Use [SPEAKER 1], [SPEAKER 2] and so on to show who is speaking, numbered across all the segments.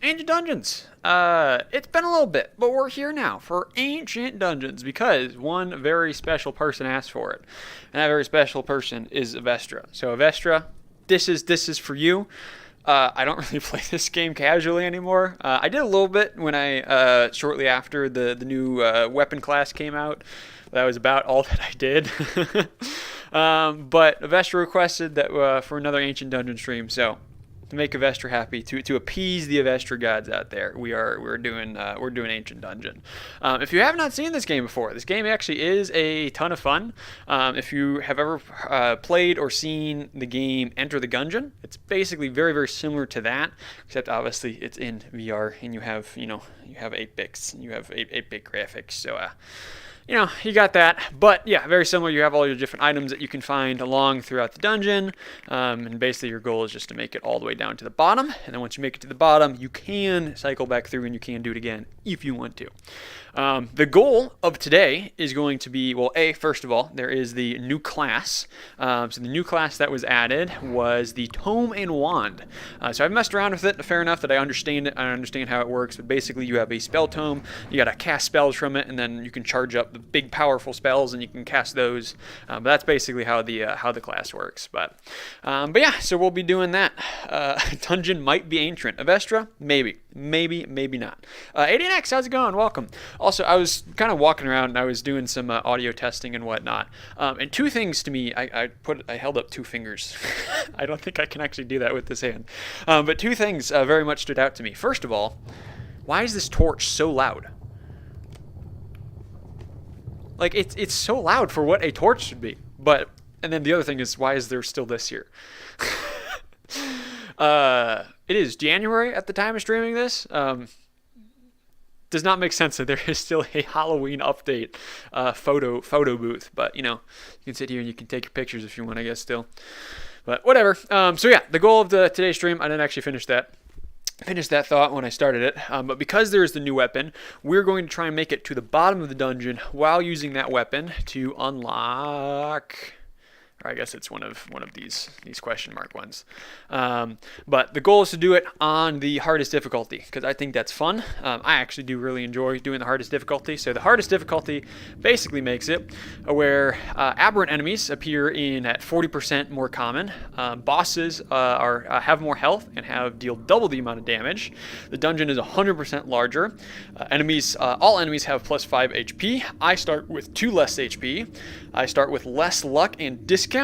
[SPEAKER 1] Ancient Dungeons. It's been a little bit, but we're here now for Ancient Dungeons because one very special person asked for it, and that very special person is Avestra. So Avestra, this is for you. I don't really play this game casually anymore. I did a little bit when I shortly after the new weapon class came out. That was about all that I did. But Avestra requested that for another Ancient Dungeon stream, so to make Avestra happy, to appease the Avestra gods out there, we're doing Ancient Dungeon. If you have not seen this game before, this game actually is a ton of fun. If you have ever played or seen the game Enter the Gungeon, it's basically very very similar to that, except obviously it's in VR and you have 8 bits, you have 8-bit graphics, so. You got that. But yeah, very similar. You have all your different items that you can find along throughout the dungeon. And basically your goal is just to make it all the way down to the bottom. And then once you make it to the bottom, you can cycle back through and you can do it again if you want to. The goal of today is going to be, well, first of all, there is the new class. So the new class that was added was the Tome and Wand. So I've messed around with it fair enough that I understand it. I understand how it works. But basically you have a spell tome. You got to cast spells from it, and then you can charge up the big powerful spells and you can cast those. But that's basically how the class works. But yeah, so we'll be doing that. Dungeon might be ancient. Avestra, maybe not. ADNX, how's it going? Welcome. Also, I was kind of walking around and I was doing some audio testing and whatnot. And two things to me, I held up 2 fingers. I don't think I can actually do that with this hand. But 2 things very much stood out to me. First of all, why is this torch so loud? Like, it's so loud for what a torch should be. And then the other thing is, why is there still this here? It is January at the time of streaming this. Does not make sense that there is still a Halloween update photo booth. But, you can sit here and you can take your pictures if you want, I guess, still. But whatever. So yeah, the goal of today's stream, I didn't actually finish that thought when I started it, but because there is the new weapon, we're going to try and make it to the bottom of the dungeon while using that weapon to unlock, or I guess it's one of these question mark ones. But the goal is to do it on the hardest difficulty, because I think that's fun. I actually do really enjoy doing the hardest difficulty. So the hardest difficulty basically makes it where aberrant enemies appear in at 40% more common. Bosses have more health and deal double the amount of damage. The dungeon is 100% larger. All enemies have plus 5 HP. I start with 2 less HP. I start with less luck and discount.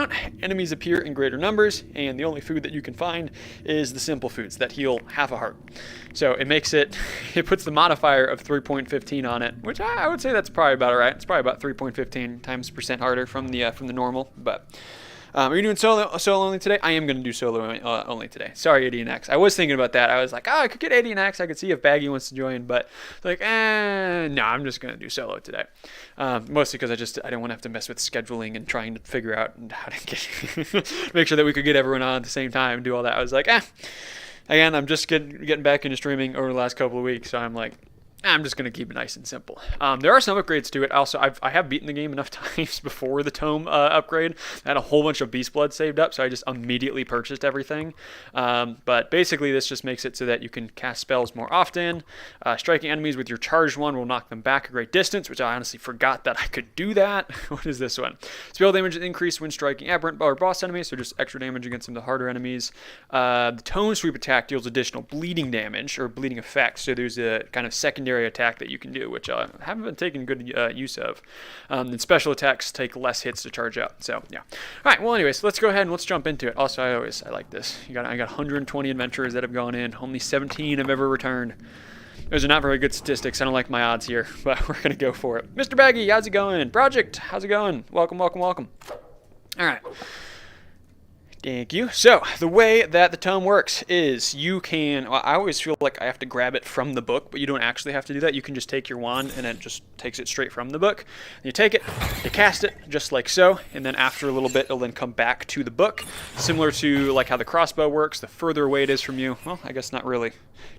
[SPEAKER 1] Enemies appear in greater numbers, and the only food that you can find is the simple foods that heal half a heart. So it puts the modifier of 3.15 on it, which I would say that's probably about right. It's probably about 3.15 times percent harder from the normal. But are you doing solo only today? I am going to do solo only today. Sorry, ADNX. I was thinking about that. I was like, I could get ADNX. I could see if Baggy wants to join, but no, I'm just going to do solo today. Mostly because I didn't want to have to mess with scheduling and trying to figure out how to get make sure that we could get everyone on at the same time and do all that. I was like, again, I'm just getting back into streaming over the last couple of weeks, so I'm like, I'm just going to keep it nice and simple. There are some upgrades to it. Also, I have beaten the game enough times before the tome upgrade. I had a whole bunch of Beast Blood saved up, so I just immediately purchased everything. But basically, this just makes it so that you can cast spells more often. Striking enemies with your charged one will knock them back a great distance, which I honestly forgot that I could do that. What is this one? Spell damage is increased when striking aberrant or boss enemies, so just extra damage against some of the harder enemies. The Tome Sweep attack deals additional bleeding damage, or bleeding effects, so there's a kind of secondary attack that you can do, which I haven't been taking good use of. And special attacks take less hits to charge up. So yeah. All right. Well, anyways, let's go ahead and let's jump into it. Also, I like this. I got 120 adventurers that have gone in. Only 17 have ever returned. Those are not very good statistics. I don't like my odds here, but we're gonna go for it. Mr. Baggy, how's it going? Project, how's it going? Welcome. All right. Thank you. So, the way that the tome works is I always feel like I have to grab it from the book, but you don't actually have to do that. You can just take your wand and it just takes it straight from the book. And you take it, you cast it, just like so, and then after a little bit, it'll then come back to the book. Similar to like how the crossbow works, the further away it is from you, well, I guess not really.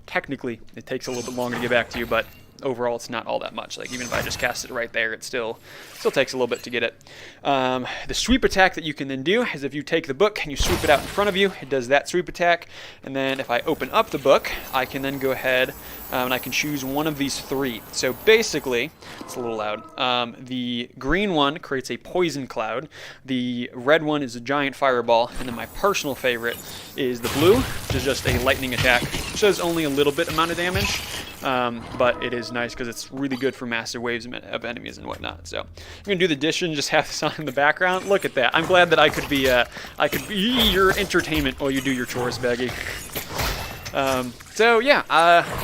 [SPEAKER 1] Technically, it takes a little bit longer to get back to you, but overall it's not all that much. Like even if I just cast it right there, it still takes a little bit to get it. The sweep attack that you can then do is if you take the book and you sweep it out in front of you, it does that sweep attack. And then if I open up the book, I can then go ahead and I can choose one of these 3. So basically, it's a little loud. The green one creates a poison cloud. The red one is a giant fireball. And then my personal favorite is the blue, which is just a lightning attack, which does only a little bit amount of damage. But it is nice because it's really good for massive waves of enemies and whatnot. So I'm gonna do the dish and just have this on in the background. Look at that. I'm glad that I could be your entertainment while you do your chores, Baggy. So yeah,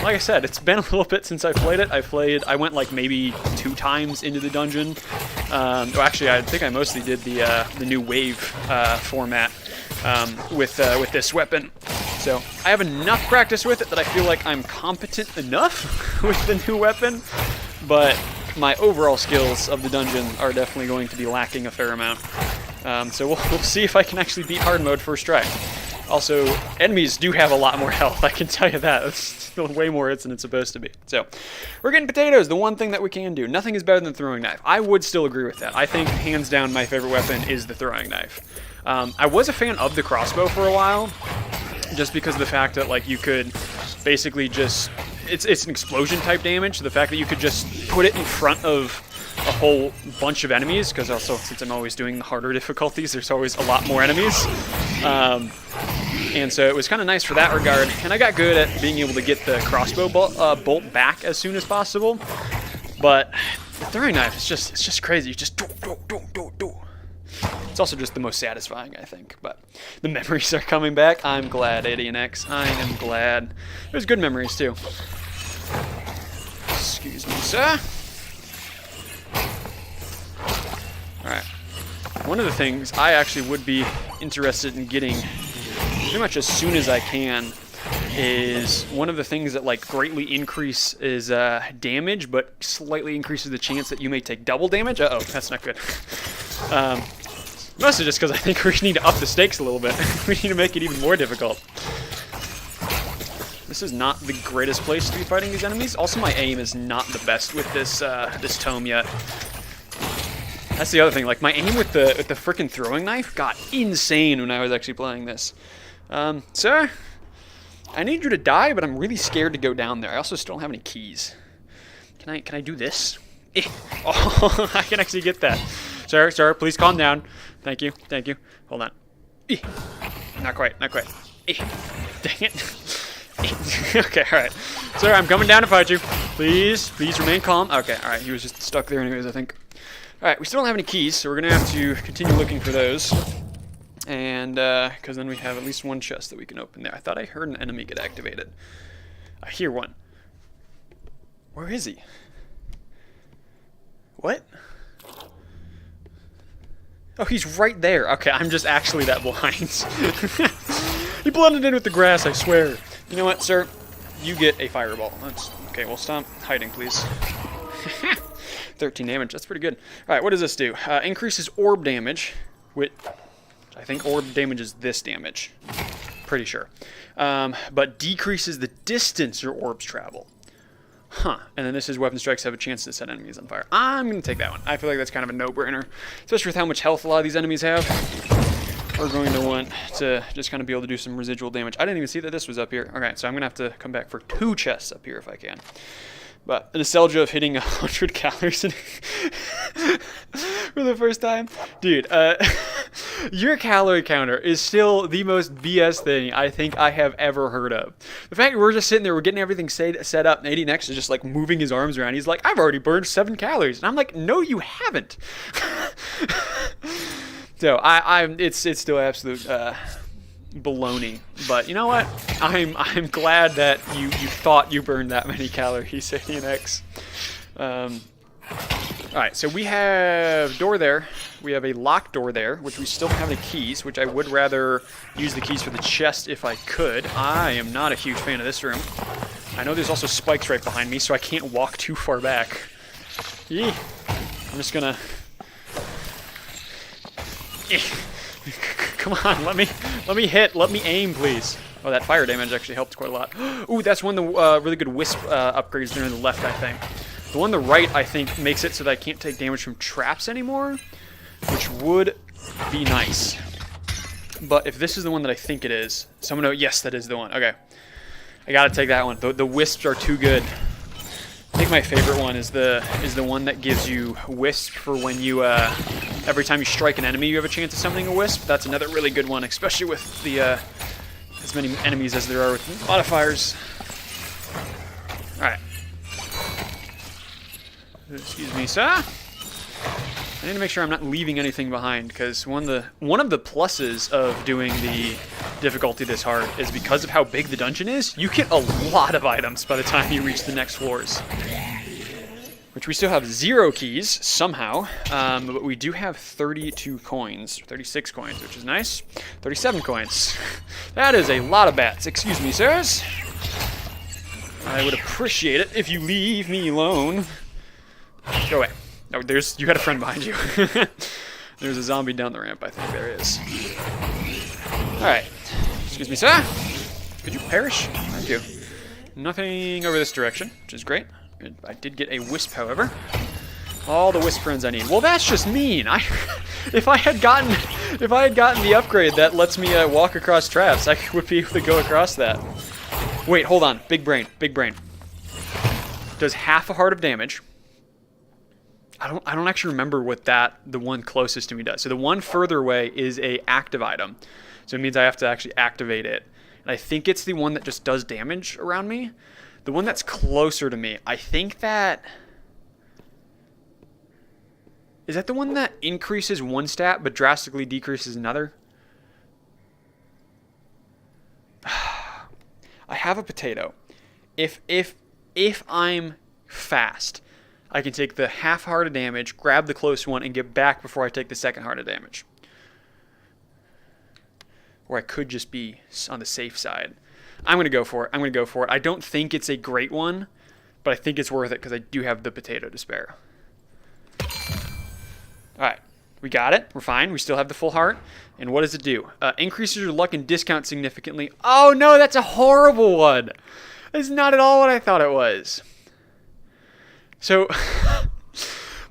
[SPEAKER 1] like I said, it's been a little bit since I played it. I went like maybe 2 times into the dungeon. Well, actually, I think I mostly did the new wave format with this weapon. So I have enough practice with it that I feel like I'm competent enough with the new weapon, but my overall skills of the dungeon are definitely going to be lacking a fair amount. So we'll see if I can actually beat hard mode first try. Also, enemies do have a lot more health, I can tell you that. It's still way more hits than it's supposed to be. So, we're getting potatoes, the one thing that we can do. Nothing is better than the throwing knife. I would still agree with that. I think, hands down, my favorite weapon is the throwing knife. I was a fan of the crossbow for a while, just because of the fact that, like, you could basically just... It's an explosion type damage. The fact that you could just put it in front of a whole bunch of enemies, because also since I'm always doing the harder difficulties, there's always a lot more enemies. And so it was kind of nice for that regard. And I got good at being able to get the crossbow bolt back as soon as possible. But the throwing knife, it's just crazy. You just do. It's also just the most satisfying, I think. But the memories are coming back. I'm glad, ADNX. I am glad. There's good memories too. Excuse me, sir. Alright. One of the things I actually would be interested in getting pretty much as soon as I can is one of the things that like greatly increases damage, but slightly increases the chance that you may take double damage. Uh-oh, that's not good. Mostly just because I think we need to up the stakes a little bit. We need to make it even more difficult. This is not the greatest place to be fighting these enemies. Also, my aim is not the best with this this tome yet. That's the other thing. Like my aim with the frickin' throwing knife got insane when I was actually playing this. Sir, I need you to die, but I'm really scared to go down there. I also still don't have any keys. Can I do this? Oh, I can actually get that. Sir, please calm down. Thank you. Hold on. Not quite. Dang it. Okay, alright. Sir, I'm coming down to fight you. Please remain calm. Okay, alright, he was just stuck there anyways, I think. Alright, we still don't have any keys, so we're going to have to continue looking for those. And, because then we have at least one chest that we can open there. I thought I heard an enemy get activated. I hear one. Where is he? What? Oh, he's right there. Okay, I'm just actually that blind. He blended in with the grass, I swear. You know what, sir? You get a fireball. That's okay, well, stop hiding, please. 13 damage, that's pretty good. Alright, what does this do? Increases orb damage, which I think orb damage is this damage. Pretty sure. But decreases the distance your orbs travel. Huh. And then this is weapon strikes have a chance to set enemies on fire. I'm going to take that one. I feel like that's kind of a no-brainer. Especially with how much health a lot of these enemies have. We're going to want to just kind of be able to do some residual damage. I didn't even see that this was up here. Okay, so I'm going to have to come back for 2 chests up here if I can. But the nostalgia of hitting 100 calories for the first time. Dude, your calorie counter is still the most BS thing I think I have ever heard of. The fact that we're just sitting there, we're getting everything set up, and ADNX is just like moving his arms around. He's like, I've already burned 7 calories. And I'm like, no, you haven't. So it's still absolute baloney. But you know what? I'm glad that you thought you burned that many calories, ADNX. Alright, so we have door there. We have a locked door there, which we still don't have any keys, which I would rather use the keys for the chest if I could. I am not a huge fan of this room. I know there's also spikes right behind me, so I can't walk too far back. Yee. I'm just gonna... Come on, let me hit, let me aim, please. Oh, that fire damage actually helped quite a lot. Ooh, that's one of the really good wisp upgrades there on the left, I think. The one on the right, I think, makes it so that I can't take damage from traps anymore, which would be nice. But if this is the one that I think it is, someone know, yes, that is the one. Okay. I gotta take that one. The wisps are too good. I think my favorite one is the one that gives you wisp for when you every time you strike an enemy you have a chance of summoning a wisp. That's another really good one, especially with the as many enemies as there are with modifiers. All right. Excuse me, sir. I need to make sure I'm not leaving anything behind, because one of the pluses of doing the difficulty this hard is because of how big the dungeon is, you get a lot of items by the time you reach the next floors. Which we still have 0 keys, somehow, but we do have 32 coins, 36 coins, which is nice. 37 coins. That is a lot of bats. Excuse me, sirs. I would appreciate it if you leave me alone. Go away. Oh, you had a friend behind you. There's a zombie down the ramp, I think there is. Alright. Excuse me, sir. Could you perish? Thank you. Nothing over this direction, which is great. I did get a wisp, however. All the wisp friends I need. Well, that's just mean. If I had gotten the upgrade that lets me walk across traps, I would be able to go across that. Wait, hold on. Big brain. Big brain. Does half a heart of damage. I don't actually remember what the one closest to me does. So the one further away is a active item. So it means I have to actually activate it. And I think it's the one that just does damage around me. The one that's closer to me, I think that... Is that the one that increases one stat but drastically decreases another? I have a potato. If I'm fast, I can take the half heart of damage, grab the close one, and get back before I take the second heart of damage. Or I could just be on the safe side. I'm going to go for it. I don't think it's a great one, but I think it's worth it because I do have the potato to spare. Alright, we got it. We're fine. We still have the full heart. And what does it do? Increases your luck and discount significantly. Oh no, that's a horrible one. That's not at all what I thought it was. So,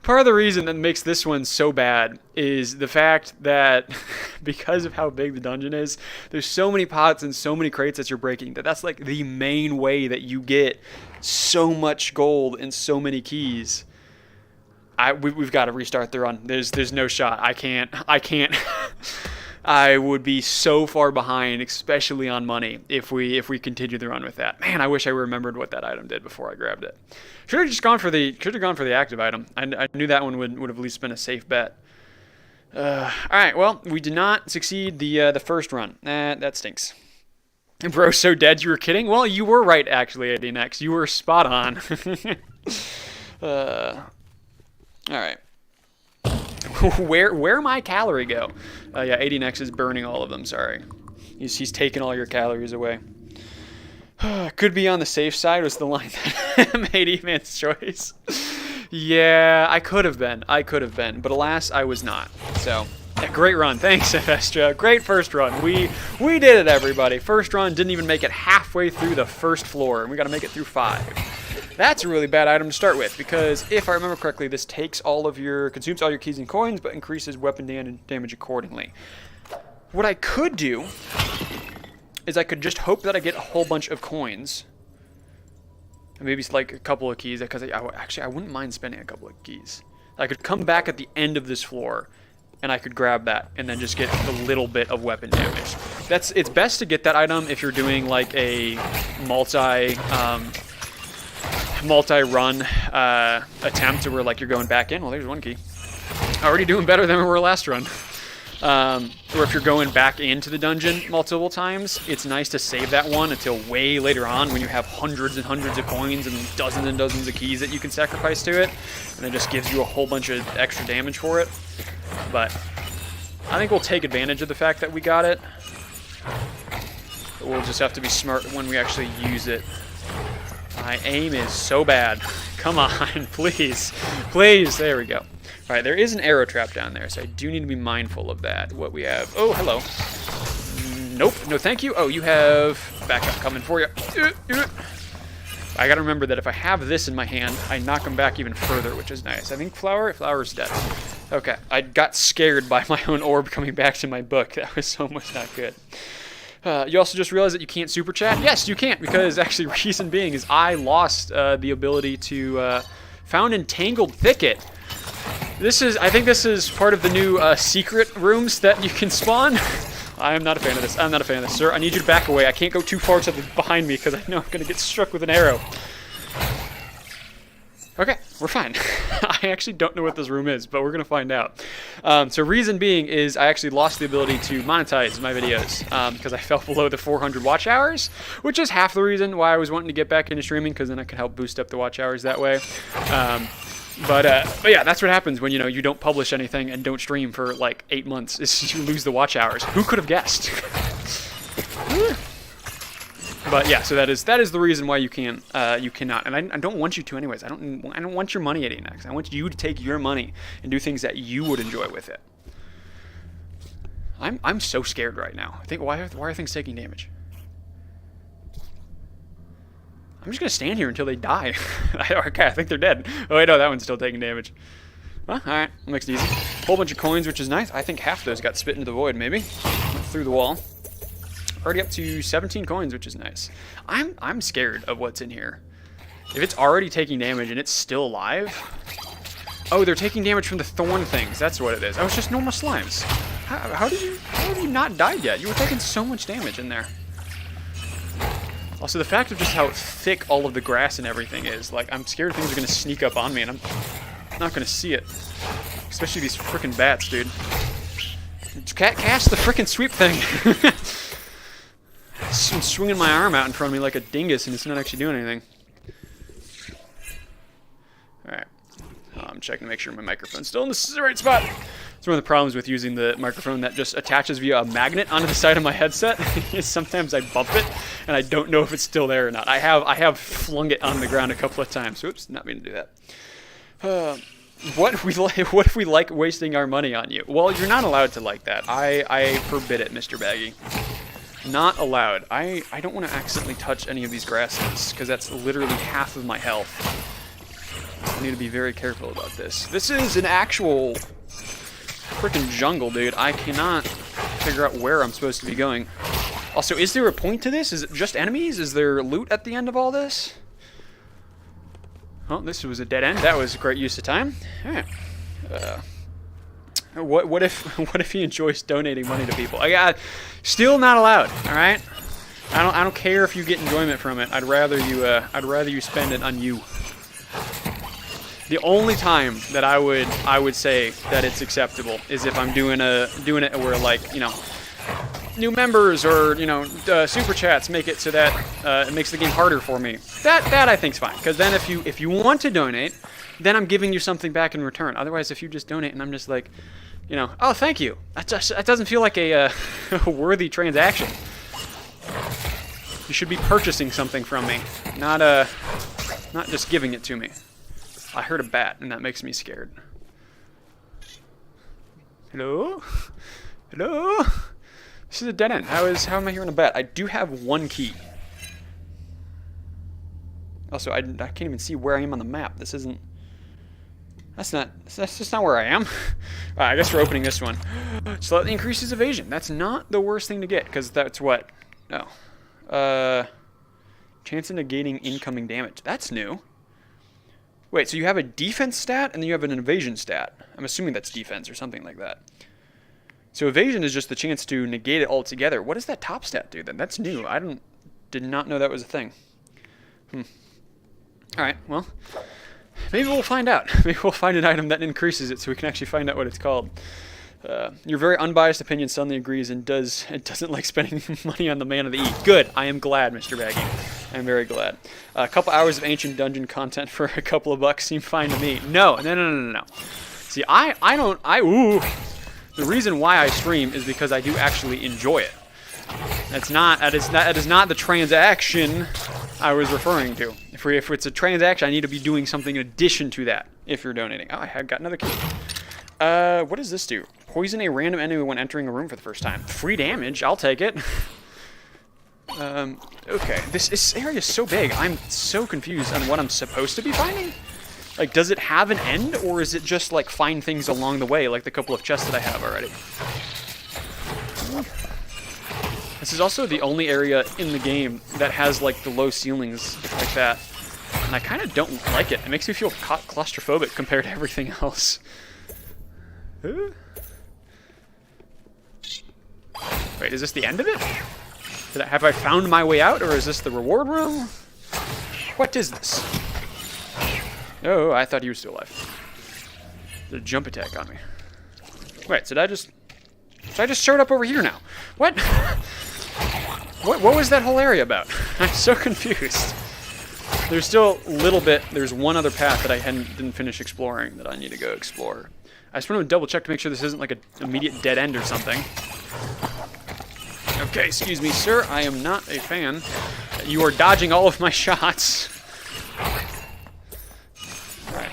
[SPEAKER 1] part of the reason that makes this one so bad is the fact that because of how big the dungeon is, there's so many pots and so many crates that you're breaking that's like the main way that you get so much gold and so many keys. We've got to restart the run. There's no shot. I can't. I would be so far behind, especially on money, if we continue the run with that. Man, I wish I remembered what that item did before I grabbed it. Should have gone for the active item. I knew that one would have at least been a safe bet. All right, well, we did not succeed the first run. That stinks. And bro's so dead, you were kidding? Well, you were right, actually, ADNX. You were spot on. All right. Where my calorie go? Yeah, ADNX is burning all of them. Sorry, he's taking all your calories away. Could be on the safe side was the line that made E-Man's choice. Yeah, I could have been, but alas, I was not. So, yeah, great run. Thanks, Evestra. Great first run. We did it, everybody. First run, didn't even make it halfway through the first floor, and we got to make it through 5. That's a really bad item to start with, because if I remember correctly, this consumes all your keys and coins, but increases weapon damage accordingly. What I could do is I could just hope that I get a whole bunch of coins. And maybe it's like a couple of keys, because I wouldn't mind spending a couple of keys. I could come back at the end of this floor, and I could grab that, and then just get a little bit of weapon damage. It's best to get that item if you're doing like a multi-run attempt where like you're going back in. Well, there's one key. Already doing better than we were last run. Or if you're going back into the dungeon multiple times, it's nice to save that one until way later on when you have hundreds and hundreds of coins and dozens of keys that you can sacrifice to it, and it just gives you a whole bunch of extra damage for it. But I think we'll take advantage of the fact that we got it. But we'll just have to be smart when we actually use it. My aim is so bad. Come on, please. Please. There we go. All right, there is an arrow trap down there, so I do need to be mindful of that. What we have. Oh, hello. Nope. No, thank you. Oh, you have backup coming for you. I gotta remember that if I have this in my hand, I knock him back even further, which is nice. I think Flower's dead. Okay, I got scared by my own orb coming back to my book. That was so much not good. You also just realized that you can't super chat? Yes, you can't, because actually reason being is I lost the ability to found Entangled Thicket. I think this is part of the new secret rooms that you can spawn. I am not a fan of this. I'm not a fan of this, sir. I need you to back away. I can't go too far to the behind me because I know I'm going to get struck with an arrow. Okay, we're fine. I actually don't know what this room is, but we're going to find out. So reason being is I actually lost the ability to monetize my videos because I fell below the 400 watch hours, which is half the reason why I was wanting to get back into streaming, because then I could help boost up the watch hours that way. But yeah, that's what happens when you don't publish anything and don't stream for like 8 months. Is you lose the watch hours. Who could have guessed? But yeah, so that is the reason why you cannot, and I don't want you to anyways. I don't want your money at Enox. I want you to take your money and do things that you would enjoy with it. I'm so scared right now. I think why are things taking damage? I'm just gonna stand here until they die. Okay, I think they're dead. Oh wait, no, that one's still taking damage. Well, alright, makes it easy. Whole bunch of coins, which is nice. I think half of those got spit into the void, maybe. Went through the wall. Already up to 17 coins, which is nice. I'm scared of what's in here. If it's already taking damage and it's still alive. Oh, they're taking damage from the thorn things. That's what it is. Oh, it's just normal slimes. How have you not died yet? You were taking so much damage in there. Also, the fact of just how thick all of the grass and everything is, like, I'm scared things are going to sneak up on me, and I'm not going to see it. Especially these frickin' bats, dude. Cast the frickin' sweep thing! I'm swinging my arm out in front of me like a dingus, and it's not actually doing anything. Alright. I'm checking to make sure my microphone's still in the right spot. It's one of the problems with using the microphone that just attaches via a magnet onto the side of my headset. Is sometimes I bump it and I don't know if it's still there or not. I have flung it on the ground a couple of times. Oops, not meaning to do that. What if we like wasting our money on you? Well, you're not allowed to like that. I forbid it, Mr. Baggy. Not allowed. I don't want to accidentally touch any of these grasses because that's literally half of my health. I need to be very careful about this. This is an actual freaking jungle, dude. I cannot figure out where I'm supposed to be going. Also, is there a point to this? Is it just enemies? Is there loot at the end of all this? Oh, this was a dead end. That was a great use of time. All right. What if he enjoys donating money to people? Still not allowed. All right. I don't care if you get enjoyment from it. I'd rather you spend it on you. The only time that I would say that it's acceptable is if I'm doing it where, like, new members or super chats make it so that it makes the game harder for me. That I think's fine, because then if you want to donate, then I'm giving you something back in return. Otherwise, if you just donate and I'm just like, oh, thank you, that doesn't feel like a worthy transaction. You should be purchasing something from me, not just giving it to me. I heard a bat, and that makes me scared. Hello? Hello? This is a dead end. How am I hearing a bat? I do have one key. Also, I can't even see where I am on the map. This isn't... That's just not where I am. I guess we're opening this one. Slightly increases evasion. That's not the worst thing to get, because that's what? No. Chance of negating incoming damage. That's new. Wait, so you have a defense stat and then you have an evasion stat. I'm assuming that's defense or something like that. So evasion is just the chance to negate it altogether. What does that top stat do then? That's new. Did not know that was a thing. Alright, well, maybe we'll find out. Maybe we'll find an item that increases it so we can actually find out what it's called. Your very unbiased opinion suddenly agrees and doesn't like spending money on the Man of the E. Good. I am glad, Mr. Baggy. I'm very glad. A couple hours of ancient dungeon content for a couple of bucks seem fine to me. No. See, the reason why I stream is because I do actually enjoy it. That is not the transaction I was referring to. If it's a transaction, I need to be doing something in addition to that if you're donating. Oh, I got another key. What does this do? poison a random enemy when entering a room for the first time. Free damage, I'll take it. Okay, this area is so big. I'm so confused on what I'm supposed to be finding. Like, does it have an end, or is it just, like, find things along the way, like the couple of chests that I have already? This is also the only area in the game that has, like, the low ceilings like that. And I kind of don't like it. It makes me feel claustrophobic compared to everything else. Wait, is this the end of it? Have I found my way out, or is this the reward room? What is this? Oh, I thought he was still alive. There's a jump attack on me. Wait, did I just showed up over here now? What? What was that whole area about? I'm so confused. There's still a little bit. There's one other path that I didn't finish exploring that I need to go explore. I just want to double check to make sure this isn't like an immediate dead end or something. Okay, excuse me, sir. I am not a fan. You are dodging all of my shots. Alright.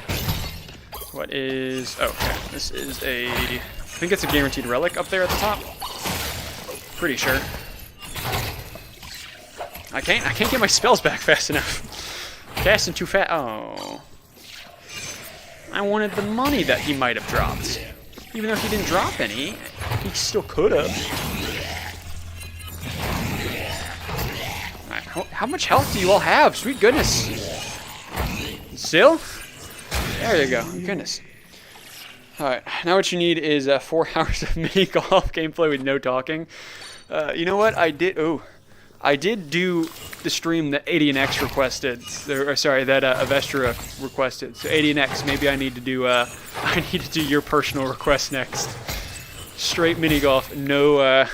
[SPEAKER 1] What is... Oh, okay. This is a... I think it's a guaranteed relic up there at the top. Pretty sure. I can't get my spells back fast enough. Casting too fast. Oh. I wanted the money that he might have dropped. Even though he didn't drop any, he still could have. Alright, how much health do you all have? Sweet goodness. Still? There you go. Goodness. Alright, now what you need is 4 hours of mini golf gameplay with no talking. You know what? I did do the stream that ADNX requested, or sorry, that Avestra requested. So ADNX, maybe I need to do your personal request next. Straight mini golf, no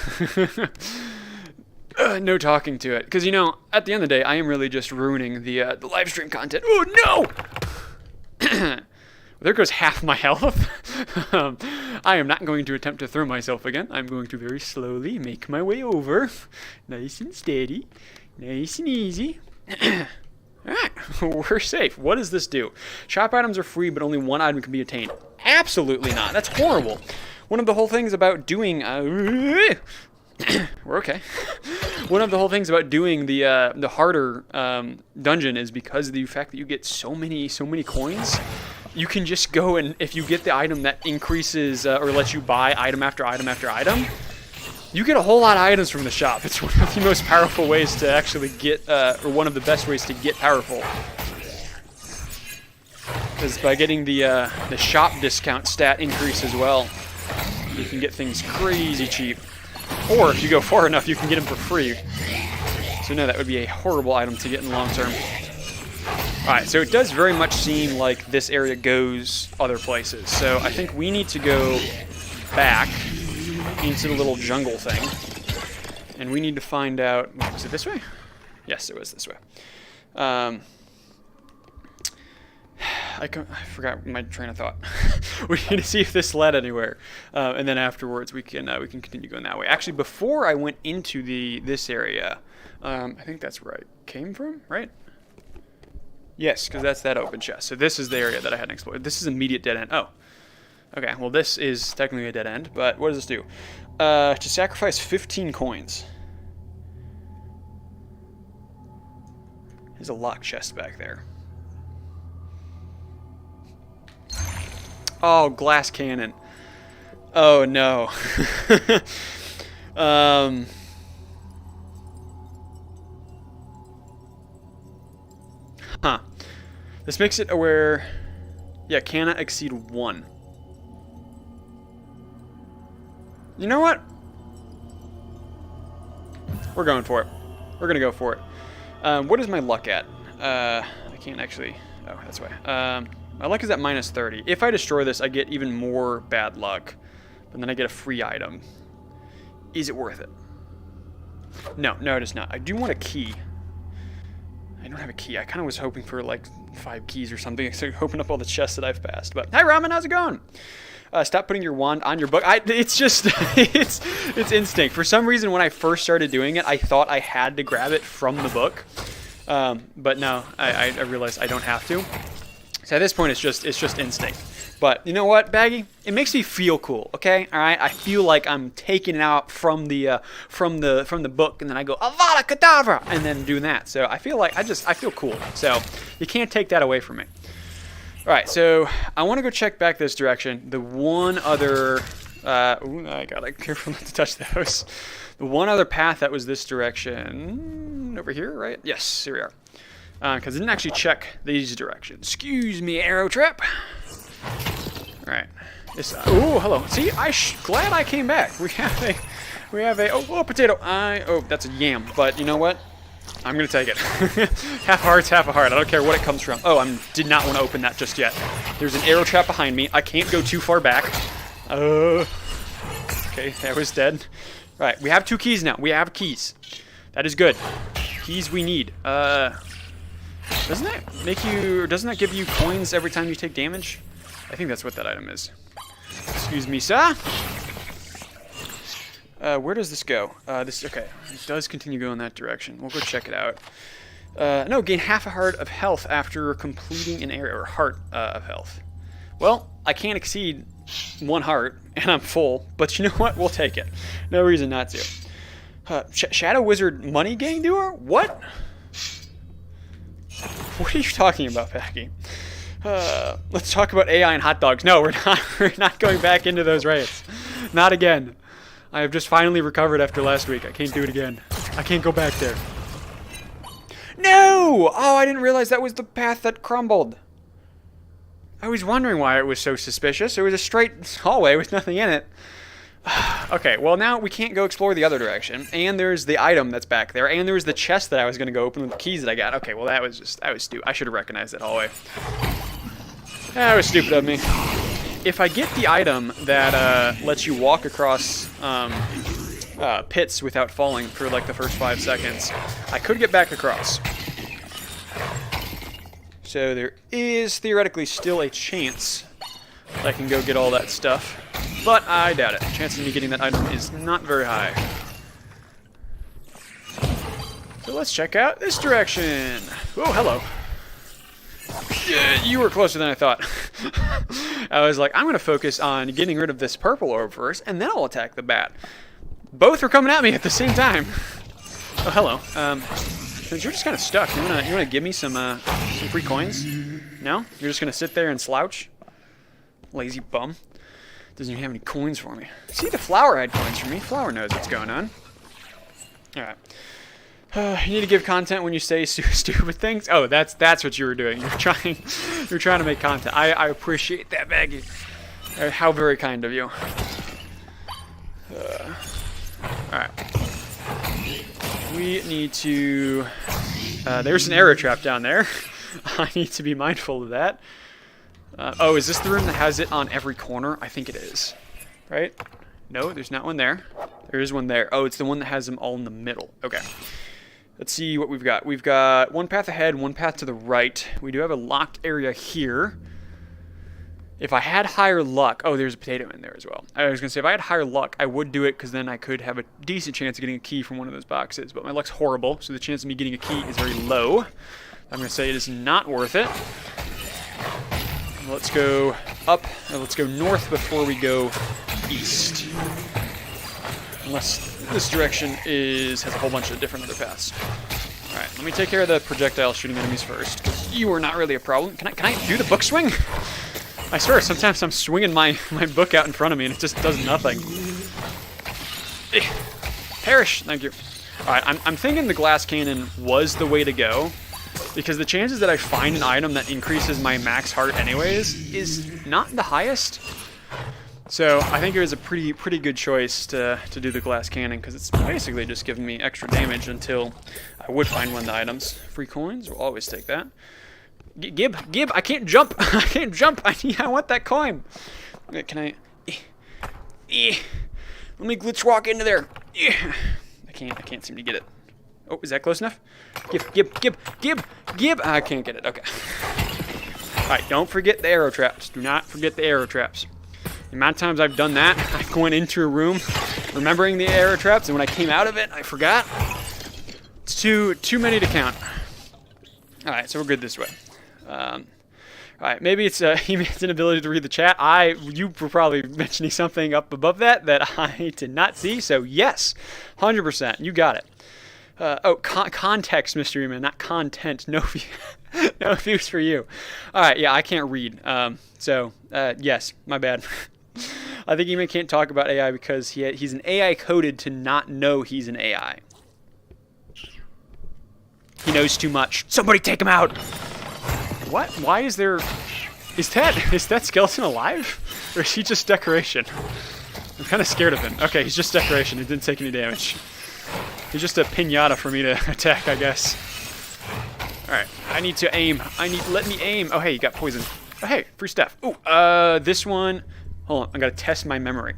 [SPEAKER 1] no talking to it, because you know, at the end of the day, I am really just ruining the live stream content. Oh no! There goes half my health. I am not going to attempt to throw myself again. I'm going to very slowly make my way over. Nice and steady. Nice and easy. Alright, we're safe. What does this do? Shop items are free, but only one item can be obtained. Absolutely not. That's horrible. One of the whole things about doing... we're okay. One of the whole things about doing the harder dungeon is because of the fact that you get so many coins. You can just go and if you get the item that increases or lets you buy item after item after item, you get a whole lot of items from the shop. It's one of the most powerful ways to actually get, or one of the best ways to get powerful. Because by getting the shop discount stat increase as well, you can get things crazy cheap. Or if you go far enough, you can get them for free. So no, that would be a horrible item to get in the long term. Alright, so it does very much seem like this area goes other places. So I think we need to go back into the little jungle thing. And we need to find out... Was it this way? Yes, it was this way. I forgot my train of thought. We need to see if this led anywhere. And then afterwards we can continue going that way. Actually, before I went into this area, I think that's where I came from, right? Yes, because that's that open chest. So this is the area that I hadn't explored. This is an immediate dead end. Oh. Okay, well this is technically a dead end, but what does this do? To sacrifice 15 coins. There's a locked chest back there. Oh, glass cannon. Oh no. Huh. This makes it where, yeah, cannot exceed 1. You know what? We're going for it. We're gonna go for it. What is my luck at? I can't actually. Oh, that's why. My luck is at minus 30. If I destroy this, I get even more bad luck, but then I get a free item. Is it worth it? No, it is not. I do want a key. I don't have a key. I kind of was hoping for like 5 keys or something, so open up all the chests that I've passed. But hi, Ramen, how's it going? Stop putting your wand on your book. It's just, it's instinct. For some reason, when I first started doing it, I thought I had to grab it from the book, but no, I realized I don't have to. So at this point, it's just instinct. But you know what, Baggy? It makes me feel cool. Okay, all right. I feel like I'm taking it out from the book, and then I go Avada Kedavra, and then doing that. So I feel like I feel cool. So you can't take that away from me. All right. So I want to go check back this direction. The one other, I gotta careful not to touch those. The one other path that was this direction over here, right? Yes, here we are. Because I didn't actually check these directions. Excuse me, arrow trap. All right. Oh, hello. See, glad I came back. We have a oh, potato. Oh, that's a yam. But you know what? I'm gonna take it. Half a heart's half a heart. I don't care what it comes from. Oh, I did not want to open that just yet. There's an arrow trap behind me. I can't go too far back. Okay, that was dead. All right, we have 2 keys now. We have keys. That is good. Keys we need. Doesn't that give you coins every time you take damage? I think that's what that item is. Excuse me, sir. Where does this go? Okay. It does continue going that direction. We'll go check it out. No, gain half a heart of health after completing an area, or heart of health. Well, I can't exceed 1 heart, and I'm full, but you know what? We'll take it. No reason not to. Shadow Wizard Money Gang Doer? What? What are you talking about, Packy? Let's talk about AI and hot dogs. No, we're not. We're not going back into those raids. Not again. I have just finally recovered after last week. I can't do it again. I can't go back there. No! Oh, I didn't realize that was the path that crumbled. I was wondering why it was so suspicious. It was a straight hallway with nothing in it. Okay, well now we can't go explore the other direction, and there's the item that's back there, and there's the chest that I was going to go open with the keys that I got. Okay, well that was stupid. I should have recognized that hallway. That was stupid of me. If I get the item that lets you walk across pits without falling for like the first 5 seconds, I could get back across. So there is theoretically still a chance I can go get all that stuff. But I doubt it. The chance of me getting that item is not very high. So let's check out this direction. Oh, hello. Yeah, you were closer than I thought. I was like, I'm going to focus on getting rid of this purple orb first, and then I'll attack the bat. Both were coming at me at the same time. Oh, hello. You're just kind of stuck. You wanna give me some free coins? No? You're just going to sit there and slouch? Lazy bum. Doesn't even have any coins for me. See, the flower had coins for me. Flower knows what's going on. Alright. You need to give content when you say stupid things? Oh, that's what you were doing. You're trying to make content. I appreciate that, Maggie. How very kind of you. Alright. We need to... there's an arrow trap down there. I need to be mindful of that. Oh, is this the room that has it on every corner? I think it is. Right? No, there's not one there. There is one there. Oh, it's the one that has them all in the middle. Okay. Let's see what we've got. We've got 1 path ahead, 1 path to the right. We do have a locked area here. If I had higher luck... Oh, there's a potato in there as well. I was going to say, if I had higher luck, I would do it, because then I could have a decent chance of getting a key from one of those boxes. But my luck's horrible, so the chance of me getting a key is very low. I'm going to say it is not worth it. Let's go up, let's go north before we go east. Unless this direction has a whole bunch of different other paths. Alright, let me take care of the projectile shooting enemies first, because you are not really a problem. Can I do the book swing? I swear, sometimes I'm swinging my book out in front of me and it just does nothing. Perish! Thank you. Alright, I'm thinking the glass cannon was the way to go, because the chances that I find an item that increases my max heart anyways is not the highest. So I think it was a pretty good choice to do the glass cannon, because it's basically just giving me extra damage until I would find one of the items. Free coins, we'll always take that. Gib, I can't jump. I can't jump. I want that coin. Can I? Let me glitch walk into there. I can't seem to get it. Oh, is that close enough? Gib. I can't get it. Okay. All right, don't forget the arrow traps. Do not forget the arrow traps. The amount of times I've done that, I went into a room remembering the arrow traps, and when I came out of it, I forgot. It's too many to count. All right, so we're good this way. All All right, maybe it's He-Man's inability to read the chat. You were probably mentioning something up above that I did not see. So yes, 100%, you got it. Context, Mr. He-Man, not content. No, no views for you. All right, yeah, I can't read. Yes, my bad. I think He-Man can't talk about AI because he's an AI coded to not know he's an AI. He knows too much. Somebody take him out. What? Why is there... Is that skeleton alive? Or is he just decoration? I'm kind of scared of him. Okay, he's just decoration. He didn't take any damage. He's just a pinata for me to attack, I guess. Alright, I need to aim. Let me aim. Oh, hey, you got poison. Oh, hey, free stuff. Ooh, this one... Hold on, I gotta test my memory.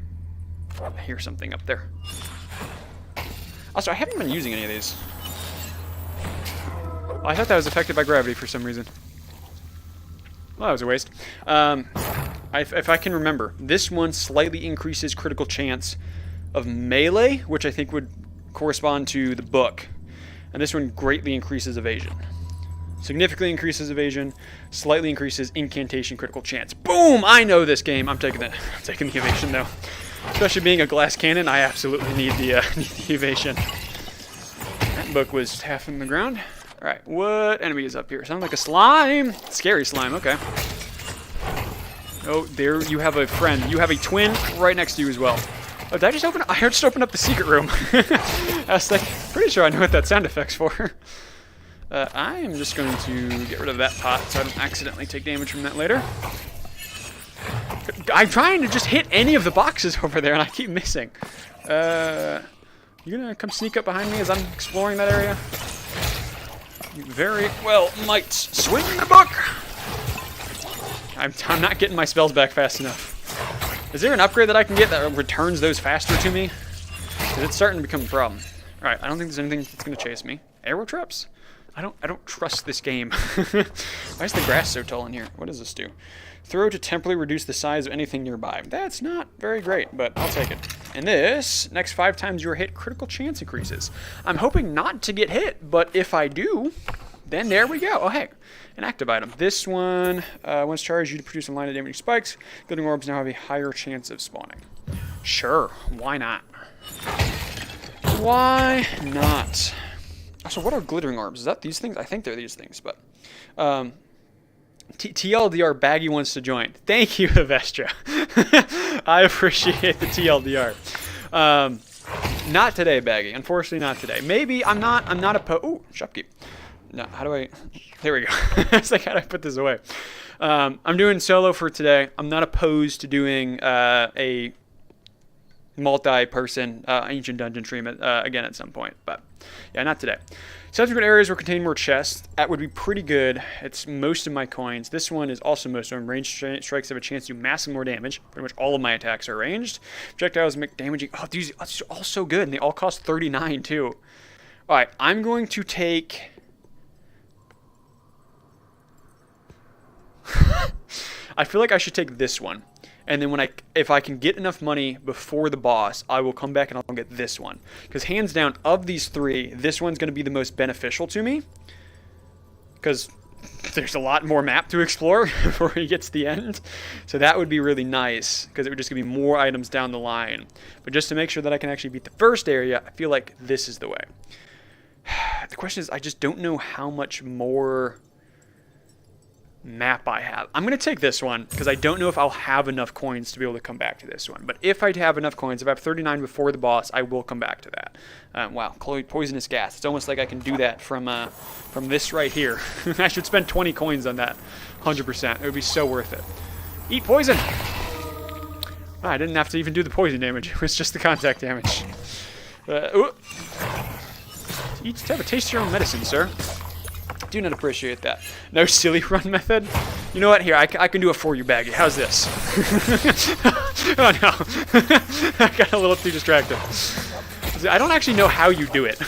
[SPEAKER 1] I hear something up there. Also, I haven't been using any of these. Oh, I thought that was affected by gravity for some reason. Well, that was a waste. If I can remember, this one slightly increases critical chance of melee, which I think would correspond to the book. And this one greatly increases evasion. Significantly increases evasion, slightly increases incantation critical chance. Boom! I know this game. I'm taking the evasion though. Especially being a glass cannon, I absolutely need the evasion. That book was half in the ground. Alright, what enemy is up here? Sounds like a slime. Scary slime, okay. Oh, there you have a friend. You have a twin right next to you as well. Oh, did I just open up? I just opened up the secret room. I was like, pretty sure I know what that sound effect's for. I am just going to get rid of that pot so I don't accidentally take damage from that later. I'm trying to just hit any of the boxes over there and I keep missing. You gonna come sneak up behind me as I'm exploring that area? You very well might swing the book. I'm not getting my spells back fast enough. Is there an upgrade that I can get that returns those faster to me? Because it's starting to become a problem. Alright, I don't think there's anything that's going to chase me. Arrow traps? I don't trust this game. Why is the grass so tall in here? What does this do? Throw to temporarily reduce the size of anything nearby. That's not very great, but I'll take it. And this, next 5 times you're hit, critical chance increases. I'm hoping not to get hit, but if I do, then there we go. Oh, hey, an active item. This one, once charged, you to produce a line of damaging spikes. Glittering orbs now have a higher chance of spawning. Sure, why not? Why not? So what are glittering orbs? Is that these things? I think they're these things, but... TLDR Baggy wants to join. Thank you, Avestra. I appreciate the TLDR. Not today, Baggy. Unfortunately, not today. Maybe I'm not opposed. Ooh, shopkeep. No, how do I? There we go. It's like, how do I put this away? I'm doing solo for today. I'm not opposed to doing a multi-person ancient dungeon stream again at some point, but yeah, not today. Subsequent areas will contain more chests. That would be pretty good. It's most of my coins. This one is also most of them. Ranged strikes have a chance to do massive more damage. Pretty much all of my attacks are ranged. Projectiles make damaging. Oh, these are all so good, and they all cost 39 too. All right, I'm going to take. I feel like I should take this one. And then if I can get enough money before the boss, I will come back and I'll get this one. Because hands down, of these 3, this one's going to be the most beneficial to me. Because there's a lot more map to explore before he gets to the end. So that would be really nice, because it would just give me more items down the line. But just to make sure that I can actually beat the first area, I feel like this is the way. The question is, I just don't know how much more map I have. I'm going to take this one because I don't know if I'll have enough coins to be able to come back to this one. But if I have enough coins, if I have 39 before the boss, I will come back to that. Wow, poisonous gas. It's almost like I can do that from this right here. I should spend 20 coins on that, 100%. It would be so worth it. Eat poison! I didn't have to even do the poison damage. It was just the contact damage. Each have a taste of your own medicine, sir. Do not appreciate that. No silly run method. You know what? Here, I can do it for you, Baggy. How's this? Oh no, I got a little too distracted. I don't actually know how you do it.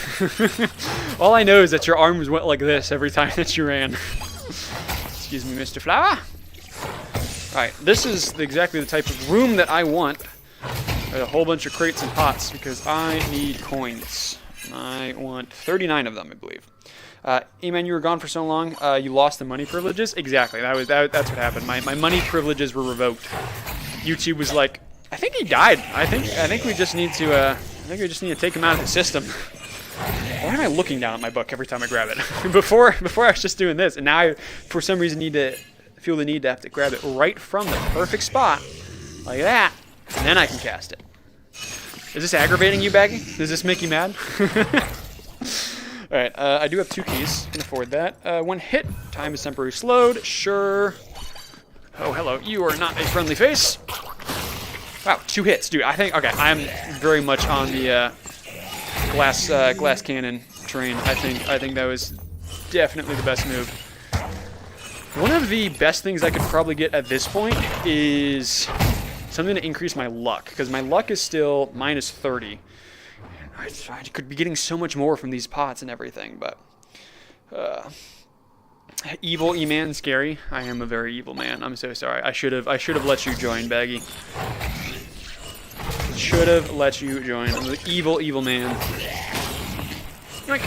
[SPEAKER 1] All I know is that your arms went like this every time that you ran. Excuse me, Mr. Flower. All right, this is exactly the type of room that I want. A whole bunch of crates and pots because I need coins. I want 39 of them, I believe. E-Man, you were gone for so long, you lost the money privileges? Exactly, that's what happened. My money privileges were revoked. YouTube was like, I think he died. I think we just need to take him out of the system. Why am I looking down at my book every time I grab it? before I was just doing this, and now I, for some reason, feel the need to have to grab it right from the perfect spot, like that, and then I can cast it. Is this aggravating you, Baggy? Does this make you mad? Alright, I do have 2 keys. Can afford that. 1 hit. Time is temporarily slowed. Sure. Oh, hello. You are not a friendly face. Wow, 2 hits. Dude, I think... Okay, I'm very much on the glass cannon train. I think that was definitely the best move. One of the best things I could probably get at this point is something to increase my luck, because my luck is still minus 30. I could be getting so much more from these pots and everything, but evil E-Man, scary. I am a very evil man. I'm so sorry. I should have let you join, Baggy. Should have let you join. I'm the evil man. Like,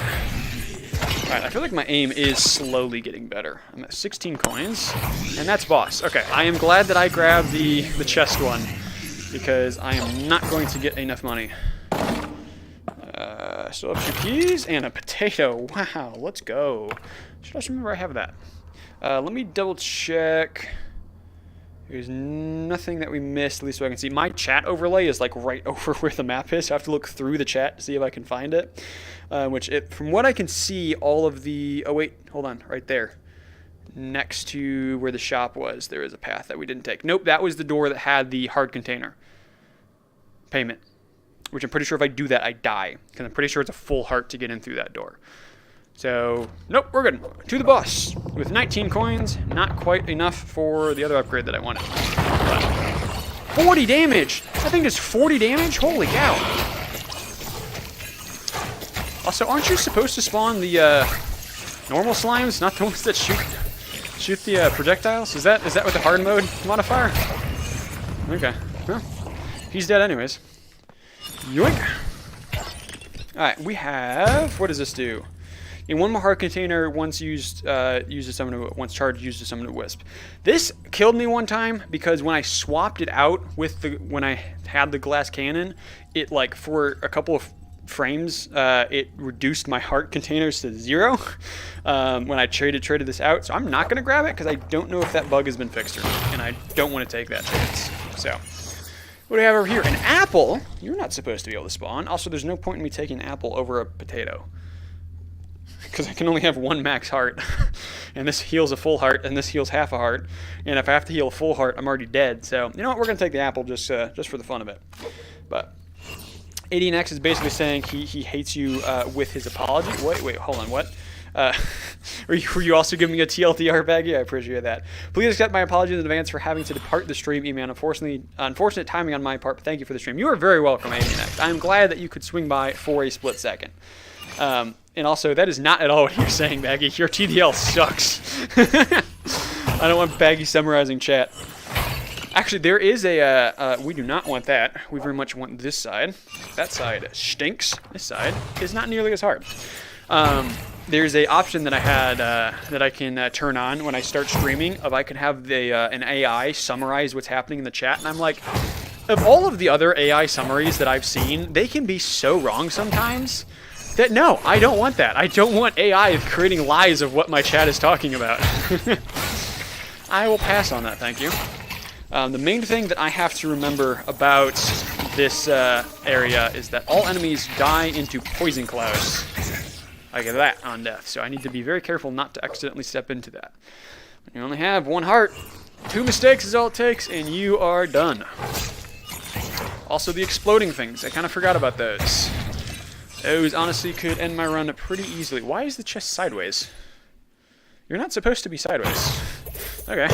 [SPEAKER 1] alright, I feel like my aim is slowly getting better. I'm at 16 coins, and that's boss. Okay, I am glad that I grabbed the chest one, because I am not going to get enough money. Still have 2 keys and a potato. Wow, let's go. Should I just remember I have that? Let me double check. There's nothing that we missed, at least so I can see. My chat overlay is like right over where the map is, so I have to look through the chat to see if I can find it. From what I can see, all of the... Oh, wait, hold on, right there. Next to where the shop was, there is a path that we didn't take. Nope, that was the door that had the hard container payment, which I'm pretty sure if I do that, I die, because I'm pretty sure it's a full heart to get in through that door. So, nope, we're good. To the boss. With 19 coins, not quite enough for the other upgrade that I wanted. But 40 damage! I think it's 40 damage? Holy cow. Also, aren't you supposed to spawn the normal slimes, not the ones that shoot the projectiles? Is that with the hard mode modifier? Okay. Well, he's dead anyways. Yoink! Alright, we have... What does this do? In one more heart container, once used, once charged, used to summon a wisp. This killed me one time because when I swapped it out with when I had the glass cannon, it like for a couple of frames, it reduced my heart containers to 0 when I traded this out. So I'm not gonna grab it because I don't know if that bug has been fixed or not, and I don't want to take that chance. So. What do we have over here? An apple? You're not supposed to be able to spawn. Also, there's no point in me taking an apple over a potato, because I can only have 1 max heart. And this heals a full heart, and this heals half a heart. And if I have to heal a full heart, I'm already dead. So, you know what? We're going to take the apple just for the fun of it. But 18X is basically saying he hates you with his apology. Wait, hold on, what? Were you also giving me a TLDR, Baggy? I appreciate that. Please accept my apologies in advance for having to depart the stream, E-Man. Unfortunate timing on my part, but thank you for the stream. You are very welcome, 18X. I'm glad that you could swing by for a split second. And also, that is not at all what you're saying, Baggy. Your TDL sucks. I don't want Baggy summarizing chat. Actually, there is a... we do not want that. We very much want this side. That side stinks. This side is not nearly as hard. There's a option that I had that I can turn on when I start streaming. If I can have an AI summarize what's happening in the chat. And I'm like, of all of the other AI summaries that I've seen, they can be so wrong sometimes that no, I don't want that. I don't want AI creating lies of what my chat is talking about. I will pass on that, thank you. The main thing that I have to remember about this area is that all enemies die into poison clouds. I get that on death, so I need to be very careful not to accidentally step into that. When you only have 1 heart, 2 mistakes is all it takes, and you are done. Also, the exploding things. I kind of forgot about those. Those honestly could end my run pretty easily. Why is the chest sideways? You're not supposed to be sideways. Okay.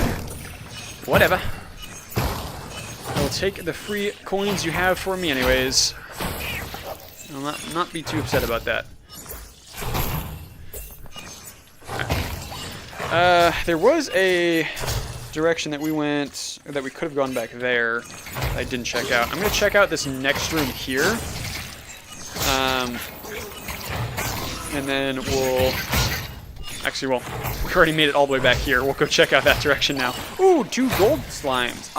[SPEAKER 1] Whatever. I will take the free coins you have for me anyways. I'll not be too upset about that. There was a direction that we went, or that we could have gone back there, that I didn't check out. I'm going to check out this next room here. And then we'll Actually, well, we already made it all the way back here. We'll go check out that direction now. Ooh, 2 gold slimes.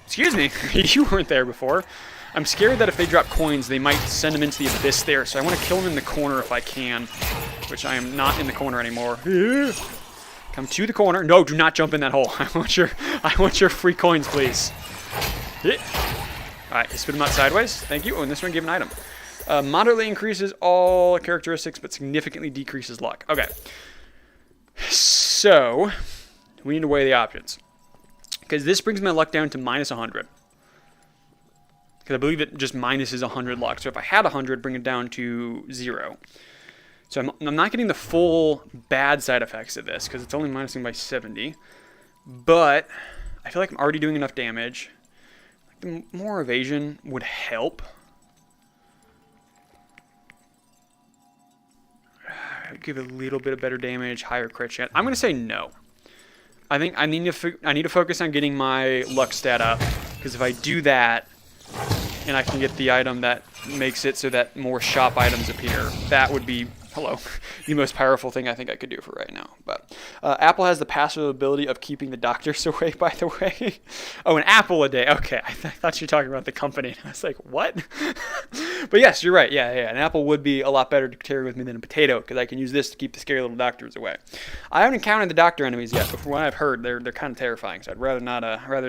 [SPEAKER 1] Excuse me, you weren't there before. I'm scared that if they drop coins, they might send them into the abyss there, so I want to kill them in the corner if I can, which I am not in the corner anymore. Come to the corner. No, do not jump in that hole. I want your free coins, please. Alright, spit them out sideways. Thank you. Oh, and this one gave an item. Moderately increases all characteristics, but significantly decreases luck. Okay. So, we need to weigh the options. Because this brings my luck down to minus 100. Because I believe it just minuses 100 luck. So if I had 100, bring it down to 0. So I'm not getting the full bad side effects of this, because it's only minusing by 70. But I feel like I'm already doing enough damage. The more evasion would help. Give a little bit of better damage, higher crit chance. I'm going to say no. I think I need to focus on getting my luck stat up, because if I do that, and I can get the item that makes it so that more shop items appear, that would be, the most powerful thing I think I could do for right now. But Apple has the passive ability of keeping the doctors away, by the way. Oh, an apple a day. Okay, I thought you were talking about the company. I was like, what? But yes, you're right. Yeah, an apple would be a lot better to carry with me than a potato, because I can use this to keep the scary little doctors away. I haven't encountered the doctor enemies yet, but from what I've heard, they're kind of terrifying, so I'd rather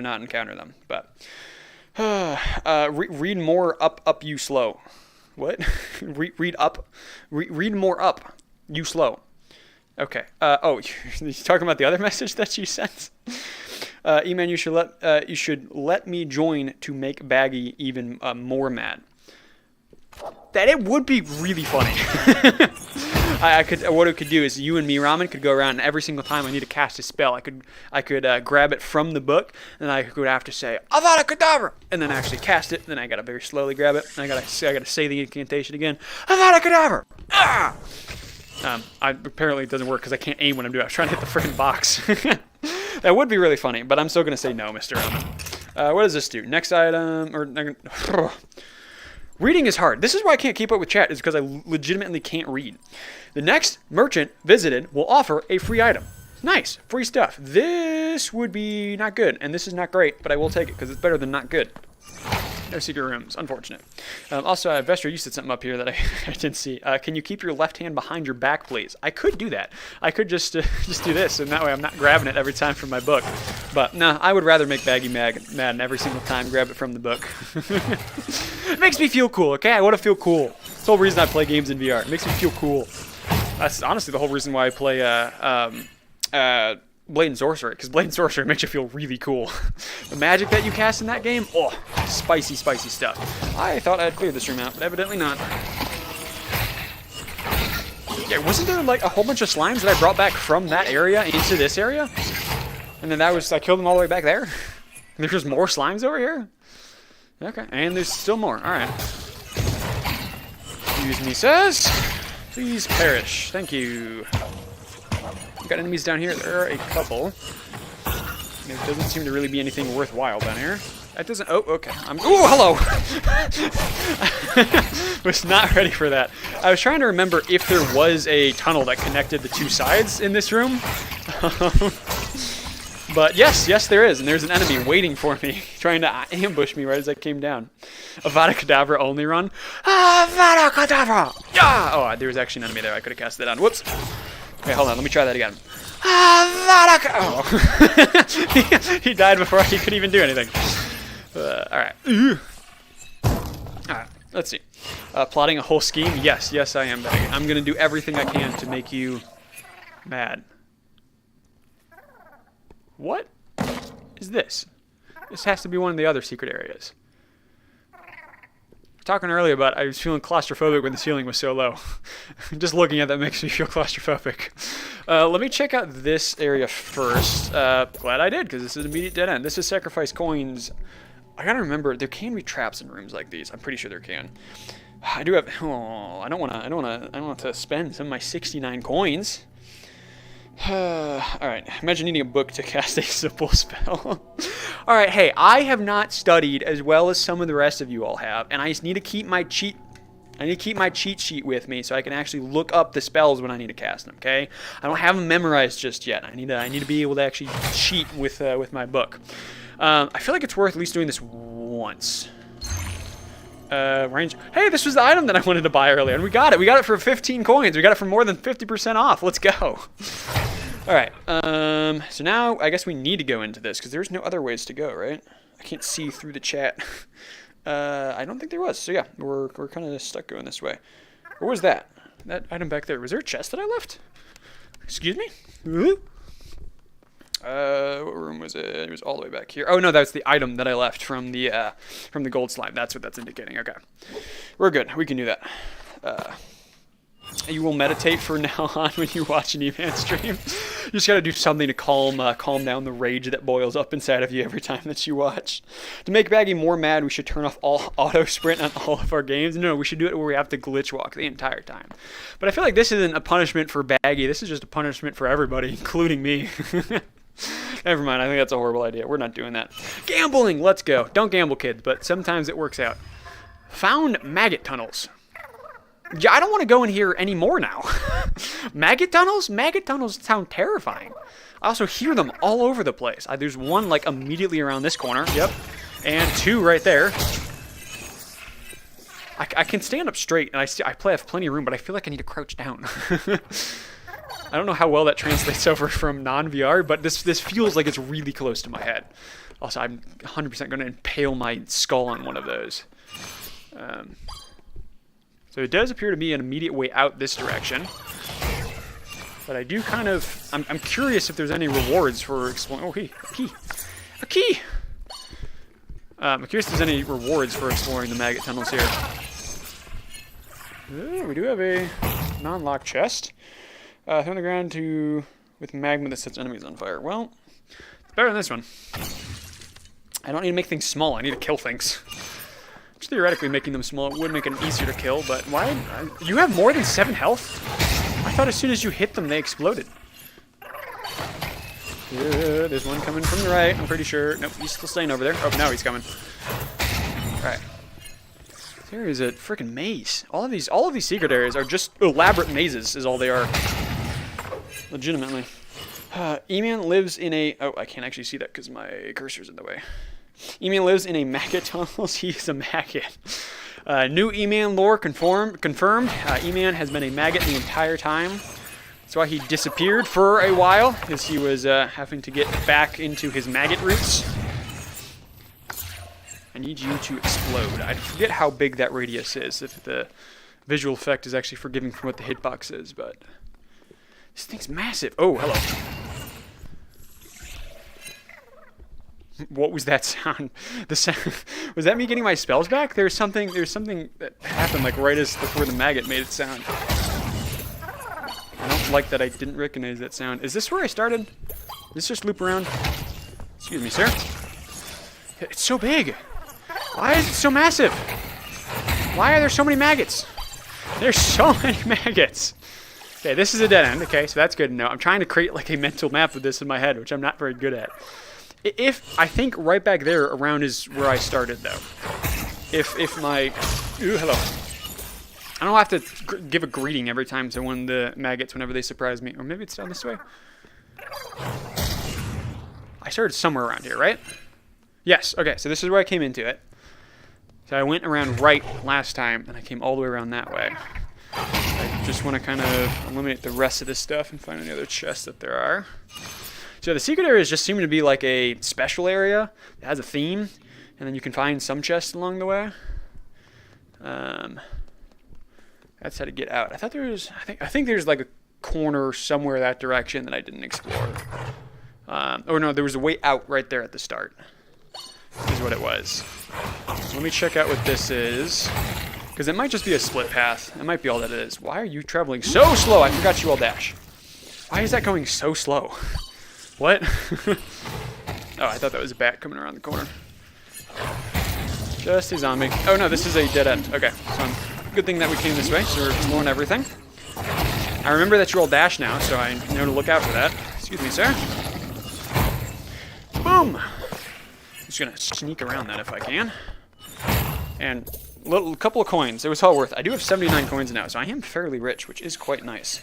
[SPEAKER 1] not encounter them. But read more up you slow. What? read more up you slow. Okay. Oh, you're talking about the other message that you sent? E-man, you should let me join to make Baggy even more mad. That it would be really funny. What it could do is you and me, Ramen, could go around, and every single time I need to cast a spell, I could grab it from the book, and I would have to say Avada Kedavra, and then actually cast it. And then I gotta very slowly grab it, and I gotta say the incantation again, Avada Kedavra. Ah! Apparently it doesn't work because I can't aim when I'm doing it. I was trying to hit the freaking box. That would be really funny, but I'm still gonna say no, Mr. Ramen. What does this do? Next item, reading is hard. This is why I can't keep up with chat, is because I legitimately can't read. The next merchant visited will offer a free item. Nice. Free stuff. This would be not good, and this is not great, but I will take it because it's better than not good. No secret rooms. Unfortunate. Also, Vestra, you said something up here that I didn't see. Can you keep your left hand behind your back, please? I could do that. I could just do this, and that way I'm not grabbing it every time from my book. But, no, I would rather make Baggy mad and every single time grab it from the book. It makes me feel cool, okay? I want to feel cool. That's the whole reason I play games in VR. It makes me feel cool. That's honestly the whole reason why I play Blade and Sorcery, because Blade and Sorcery makes you feel really cool. The magic that you cast in that game, oh, spicy, spicy stuff. I thought I'd cleared this room out, but evidently not. Yeah, wasn't there like a whole bunch of slimes that I brought back from that area into this area? And then I killed them all the way back there? And there's just more slimes over here? Okay, and there's still more. Alright. Excuse me, says. Please perish. Thank you. Got enemies down here. There are a couple. There doesn't seem to really be anything worthwhile down here. That doesn't... Oh, okay. Oh, hello! Was not ready for that. I was trying to remember if there was a tunnel that connected the two sides in this room. But yes, there is. And there's an enemy waiting for me, trying to ambush me right as I came down. Avada Kedavra only run. Avada Kedavra! Yeah! Oh, there was actually an enemy there. I could have cast that on. Whoops. Okay, hold on. Let me try that again. Oh. He died before he could even do anything. Alright. Alright, let's see. Plotting a whole scheme? Yes, I am. I'm going to do everything I can to make you mad. What is this? This has to be one of the other secret areas. Talking earlier about I was feeling claustrophobic when the ceiling was so low. Just looking at that makes me feel claustrophobic. Let me check out this area first. Glad I did, because this is an immediate dead end. This is sacrifice coins. I gotta remember there can be traps in rooms like these. I'm pretty sure there can. I do have. Oh, I don't want to spend some of my 69 coins. Alright, imagine needing a book to cast a simple spell. Alright, hey, I have not studied as well as some of the rest of you all have, and I just need to keep my cheat I need to keep my cheat sheet with me so I can actually look up the spells when I need to cast them, okay? I don't have them memorized just yet. I need to be able to actually cheat with my book. I feel like it's worth at least doing this once. Range. Hey, this was the item that I wanted to buy earlier, and we got it. We got it for 15 coins. We got it for more than 50% off. Let's go. All right. So now I guess we need to go into this because there's no other ways to go, right? I can't see through the chat. I don't think there was. So yeah, we're kind of stuck going this way. What was that? That item back there. Was there a chest that I left? Excuse me? What room was it? It was all the way back here. Oh no, that's the item that I left from the gold slime. That's what that's indicating. Okay, we're good. We can do that. You will meditate from now on when you watch an Evan stream. You just gotta do something to calm down the rage that boils up inside of you every time that you watch. To make Baggy more mad, we should turn off all auto sprint on all of our games. No, we should do it where we have to glitch walk the entire time. But I feel like this isn't a punishment for Baggy. This is just a punishment for everybody, including me. Never mind, I think that's a horrible idea. We're not doing that. Gambling, let's go. Don't gamble, kids, but sometimes it works out. Found maggot tunnels. Yeah, I don't want to go in here anymore now. Maggot tunnels? Maggot tunnels sound terrifying. I also hear them all over the place. There's one like immediately around this corner. Yep. And two right there. I can stand up straight, and I have plenty of room, but I feel like I need to crouch down. I don't know how well that translates over from non-VR, but this feels like it's really close to my head. Also, I'm 100% going to impale my skull on one of those. So it does appear to be an immediate way out this direction. But I do kind of... I'm curious if there's any rewards for exploring... Oh, hey, a key. A key! I'm curious if there's any rewards for exploring the maggot tunnels here. Ooh, we do have a non-locked chest. Throw on the ground with magma that sets enemies on fire. Well, it's better than this one. I don't need to make things small. I need to kill things. Which theoretically, making them small would make them easier to kill, but why? You have more than 7 health? I thought as soon as you hit them, they exploded. Yeah, there's one coming from the right, I'm pretty sure. Nope, he's still staying over there. Oh, now he's coming. Alright. There is a freaking maze. All of these secret areas are just elaborate mazes, is all they are. Legitimately. E-Man lives in a... Oh, I can't actually see that because my cursor's in the way. E-Man lives in a maggot tunnels. He's a maggot. New E-Man lore confirmed. E-Man has been a maggot the entire time. That's why he disappeared for a while, as he was having to get back into his maggot roots. I need you to explode. I forget how big that radius is, if the visual effect is actually forgiving from what the hitbox is, but... This thing's massive. Oh, hello. What was that sound? The sound was that me getting my spells back? There's something that happened like right as before the maggot made it sound. I don't like that I didn't recognize that sound. Is this where I started? Did this just loop around? Excuse me, sir. It's so big. Why is it so massive? Why are there so many maggots? There's so many maggots. Okay, this is a dead end. Okay, so that's good to know. I'm trying to create like a mental map of this in my head, which I'm not very good at. I think right back there around is where I started, though. If my... Ooh, hello. I don't have to give a greeting every time to one of the maggots whenever they surprise me. Or maybe it's down this way. I started somewhere around here, right? Yes, okay, so this is where I came into it. So I went around right last time, and I came all the way around that way. I just want to kind of eliminate the rest of this stuff and find any other chests that there are. So the secret areas just seem to be like a special area. It has a theme, and then you can find some chests along the way. That's how to get out. I thought there was... I think there's like a corner somewhere that direction that I didn't explore. Or no, there was a way out right there at the start. Is what it was. So let me check out what this is. Because it might just be a split path. That might be all that it is. Why are you traveling so slow? I forgot you all dash. Why is that going so slow? What? Oh, I thought that was a bat coming around the corner. Just a zombie. Oh no, this is a dead end. Okay, so good thing that we came this way, so we're exploring everything. I remember that you all dash now, so I know to look out for that. Excuse me, sir. Boom! I'm just gonna sneak around that if I can. And little couple of coins. It was all worth it. I do have 79 coins now, so I am fairly rich, which is quite nice.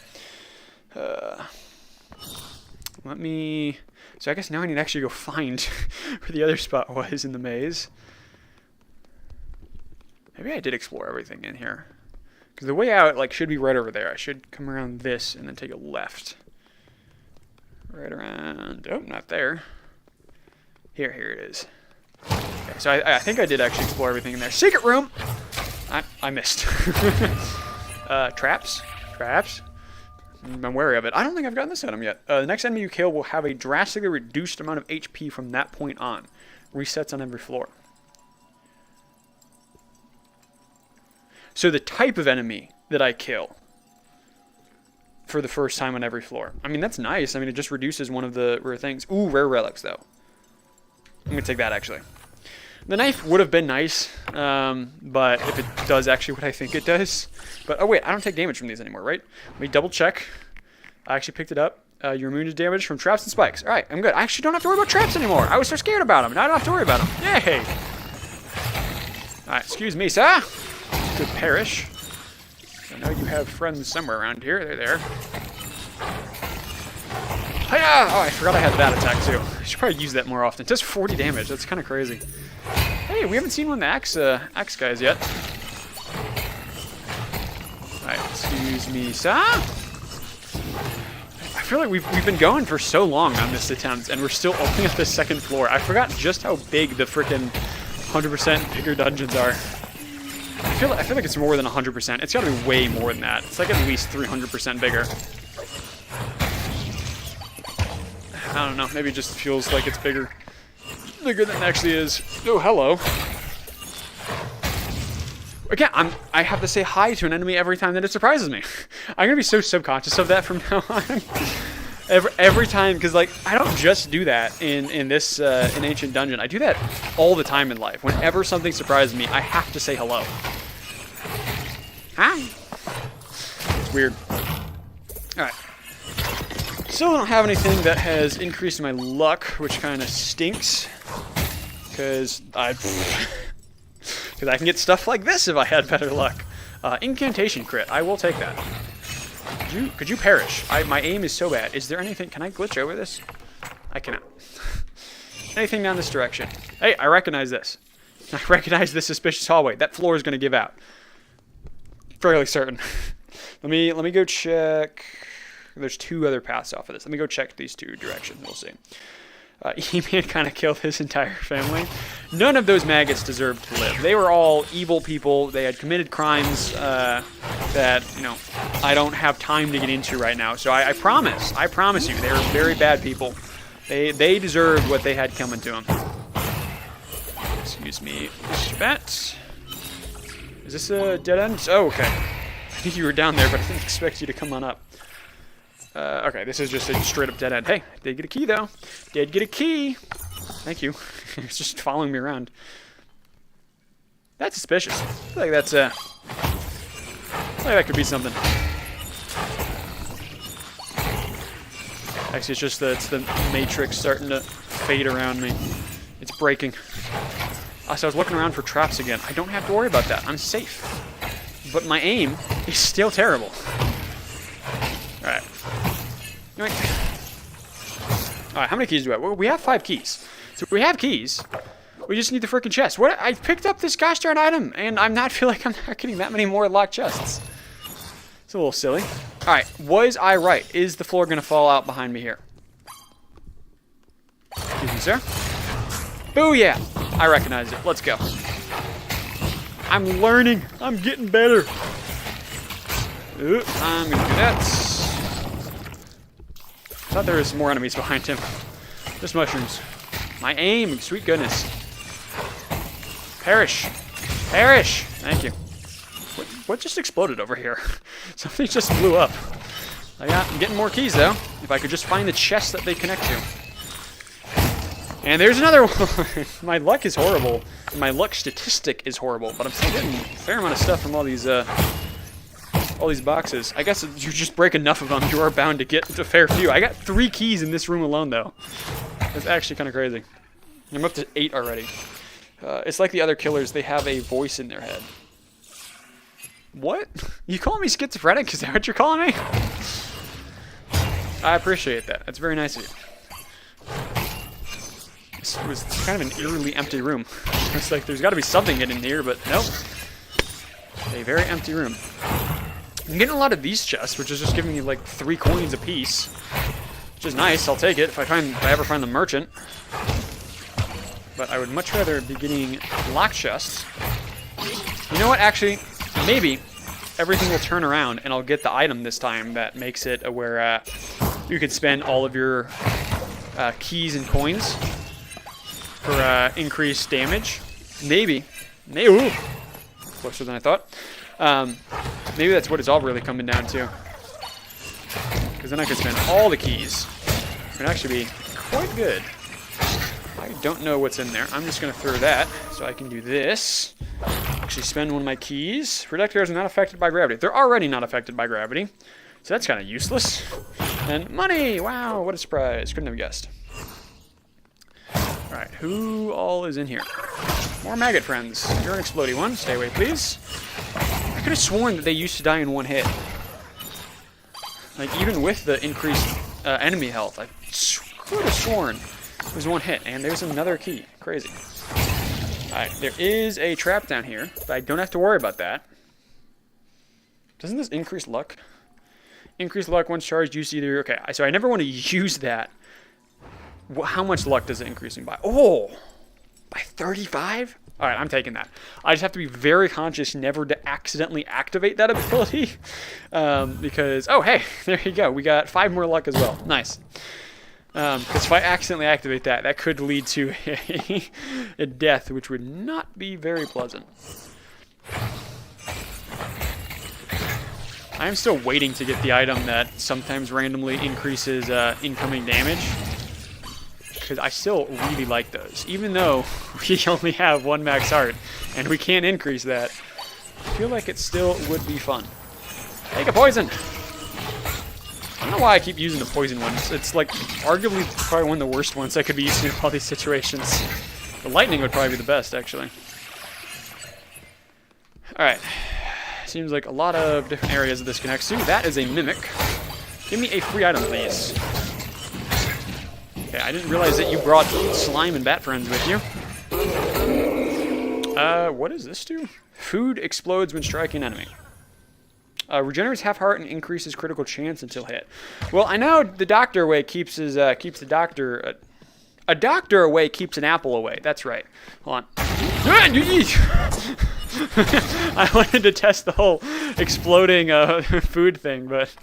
[SPEAKER 1] Let me... So I guess now I need to actually go find where the other spot was in the maze. Maybe I did explore everything in here. Because the way out like should be right over there. I should come around this and then take a left. Right around... Oh, not there. Here it is. Okay, so I think I did actually explore everything in there. Secret room! I missed. Traps? Traps? I'm wary of it. I don't think I've gotten this item yet. The next enemy you kill will have a drastically reduced amount of HP from that point on. Resets on every floor. So the type of enemy that I kill for the first time on every floor. I mean, that's nice. I mean, it just reduces one of the rare things. Ooh, rare relics, though. I'm going to take that, actually. The knife would have been nice, but if it does actually what I think it does. But, oh, wait, I don't take damage from these anymore, right? Let me double check. I actually picked it up. You're immune to damage from traps and spikes. All right, I'm good. I actually don't have to worry about traps anymore. I was so scared about them. Now I don't have to worry about them. Yay! All right, excuse me, sir. Good perish. I know you have friends somewhere around here. They're there. Hiya! Oh, I forgot I had that attack too. I should probably use that more often. It does 40 damage. That's kind of crazy. Hey, we haven't seen one of the axe guys yet. Alright, excuse me, sir. I feel like we've been going for so long on this attempt, and we're still only at the second floor. I forgot just how big the frickin' 100% bigger dungeons are. I feel like it's more than 100%. It's got to be way more than that. It's like at least 300% bigger. I don't know. Maybe it just feels like it's bigger than it actually is. Oh, hello. Again, I have to say hi to an enemy every time that it surprises me. I'm gonna be so subconscious of that from now on. Every time, because like I don't just do that in this in Ancient Dungeon. I do that all the time in life. Whenever something surprises me, I have to say hello. Hi. It's weird. All right. Still don't have anything that has increased my luck, which kind of stinks. Because I can get stuff like this if I had better luck. Incantation crit. I will take that. Could you perish? My aim is so bad. Is there anything? Can I glitch over this? I cannot. Anything down this direction? Hey, I recognize this. I recognize this suspicious hallway. That floor is going to give out. Fairly certain. Let me go check. There's two other paths off of this. Let me go check these two directions. We'll see. E-Man kind of killed his entire family. None of those maggots deserved to live. They were all evil people. They had committed crimes that, you know, I don't have time to get into right now. So I promise you, they were very bad people. They deserved what they had coming to them. Excuse me, Mr. Bat. Is this a dead end? Oh, okay. I think you were down there, but I didn't expect you to come on up. Okay, this is just a straight-up dead end. Hey, did get a key, though. Did get a key. Thank you. It's just following me around. That's suspicious. I feel like that's, I feel like that could be something. Actually, it's just it's the matrix starting to fade around me. It's breaking. So I was looking around for traps again. I don't have to worry about that. I'm safe. But my aim is still terrible. Alright. Alright, how many keys do we have? Well, we have 5 keys. So we have keys. We just need the freaking chest. What? I picked up this gosh darn item, and I'm not I'm not getting that many more locked chests. It's a little silly. Alright, was I right? Is the floor going to fall out behind me here? Excuse me, sir. Booyah! I recognize it. Let's go. I'm learning. I'm getting better. Ooh, I'm going to do that. I thought there was more enemies behind him. Just mushrooms. My aim, sweet goodness. Perish. Perish! Thank you. What just exploded over here? Something just blew up. I'm getting more keys, though. If I could just find the chest that they connect to. And there's another one. My luck is horrible. My luck statistic is horrible, but I'm still getting a fair amount of stuff from all these boxes. I guess if you just break enough of them, you are bound to get a fair few. I got 3 keys in this room alone, though. That's actually kind of crazy. I'm up to 8 already. It's like the other killers. They have a voice in their head. What? You calling me schizophrenic? Is that what you're calling me? I appreciate that. That's very nice of you. This was kind of an eerily empty room. It's like there's got to be something in here, but nope. A very empty room. I'm getting a lot of these chests, which is just giving me like 3 coins a piece, which is nice. I'll take it if I ever find the merchant. But I would much rather be getting lock chests. You know what? Actually, maybe everything will turn around and I'll get the item this time that makes it where you could spend all of your keys and coins for increased damage. Maybe. Ooh, closer than I thought. Maybe that's what it's all really coming down to. Because then I could spend all the keys. It would actually be quite good. I don't know what's in there. I'm just going to throw that so I can do this. Actually spend one of my keys. Projectiles are not affected by gravity. They're already not affected by gravity. So that's kind of useless. And money! Wow, what a surprise. Couldn't have guessed. Alright, who all is in here? More maggot friends. You're an explodey one. Stay away, please. I could have sworn that they used to die in one hit. Like, even with the increased enemy health, I could have sworn it was one hit. And there's another key. Crazy. Alright, there is a trap down here, but I don't have to worry about that. Doesn't this increase luck? Increase luck once charged, use either... Okay, so I never want to use that. How much luck does it increase me by? Oh! By 35? Alright, I'm taking that. I just have to be very conscious never to accidentally activate that ability. Because... Oh, hey! There you go. We got 5 more luck as well. Nice. Because if I accidentally activate that, that could lead to a death, which would not be very pleasant. I'm still waiting to get the item that sometimes randomly increases incoming damage. Because I still really like those. Even though we only have 1 max heart, and we can't increase that, I feel like it still would be fun. Take a poison! I don't know why I keep using the poison ones. It's like arguably probably one of the worst ones I could be using in all these situations. The lightning would probably be the best, actually. Alright. Seems like a lot of different areas this connects to. That is a mimic. Give me a free item, please. Okay, I didn't realize that you brought slime and bat friends with you. What does this do? Food explodes when striking an enemy. Regenerates half heart and increases critical chance until hit. Well, I know the doctor away keeps his keeps the doctor. A doctor away keeps an apple away. That's right. Hold on. I wanted to test the whole exploding food thing, but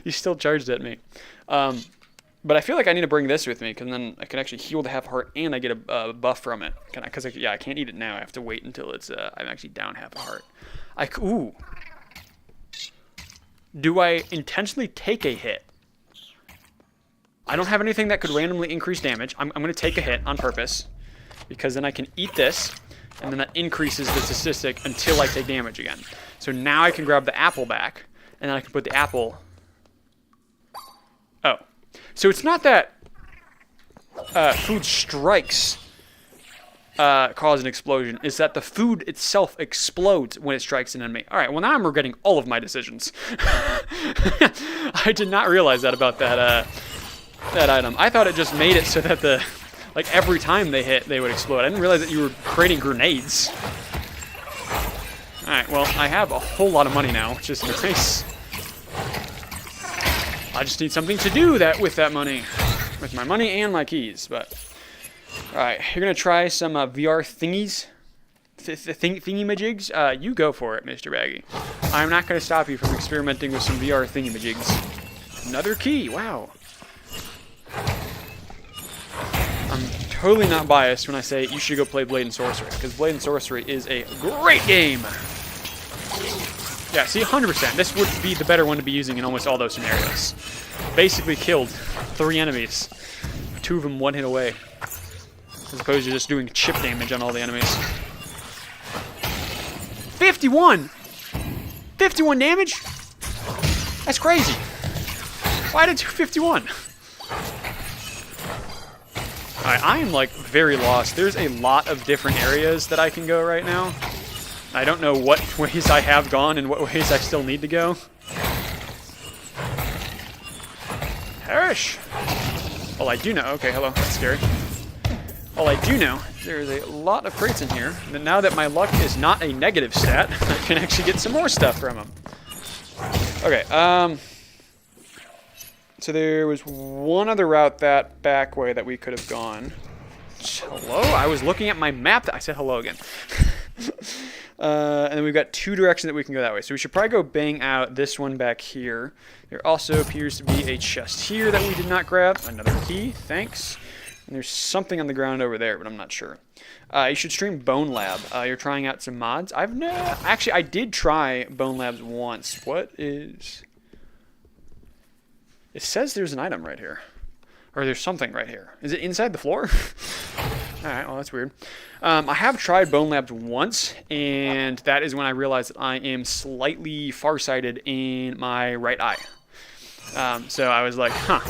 [SPEAKER 1] he still charged at me. But I feel like I need to bring this with me, because then I can actually heal the half heart and I get a buff from it. Because I can't eat it now. I have to wait until it's I'm actually down half a heart. Ooh. Do I intentionally take a hit? I don't have anything that could randomly increase damage. I'm going to take a hit on purpose, because then I can eat this, and then that increases the statistic until I take damage again. So now I can grab the apple back, and then I can put the apple... Oh. So it's not that food strikes cause an explosion. It's that the food itself explodes when it strikes an enemy. Alright, well now I'm regretting all of my decisions. I did not realize that about that item. I thought it just made it so that like every time they hit, they would explode. I didn't realize that you were creating grenades. Alright, well, I have a whole lot of money now, which is nice. I just need something to do with that money. With my money and my keys, but... Alright, you're going to try some VR thingies? Thingy-majigs? You go for it, Mr. Baggy. I'm not going to stop you from experimenting with some VR thingy-majigs. Another key, wow. I'm totally not biased when I say you should go play Blade and Sorcery, because Blade and Sorcery is a great game! Yeah, see, 100%. This would be the better one to be using in almost all those scenarios. Basically killed 3 enemies. 2 of them 1 hit away. As opposed to just doing chip damage on all the enemies. 51! 51 damage? That's crazy. Why did it do 51? Alright, I am like very lost. There's a lot of different areas that I can go right now. I don't know what ways I have gone and what ways I still need to go. Perish! Well, I do know. Okay, hello. That's scary. Well, I do know there's a lot of crates in here. And now that my luck is not a negative stat, I can actually get some more stuff from them. Okay, so there was one other route that back way that we could have gone. Hello? I was looking at my map. I said hello again. And then we've got two directions that we can go that way. So we should probably go bang out this one back here. There also appears to be a chest here that we did not grab. Another key. Thanks. And there's something on the ground over there, but I'm not sure. You should stream Bone Lab. You're trying out some mods. Actually, I did try Bone Labs once. What is... It says there's an item right here. Or there's something right here. Is it inside the floor? Alright, well that's weird. I have tried Bone Labs once, and that is when I realized that I am slightly farsighted in my right eye. So I was like, huh.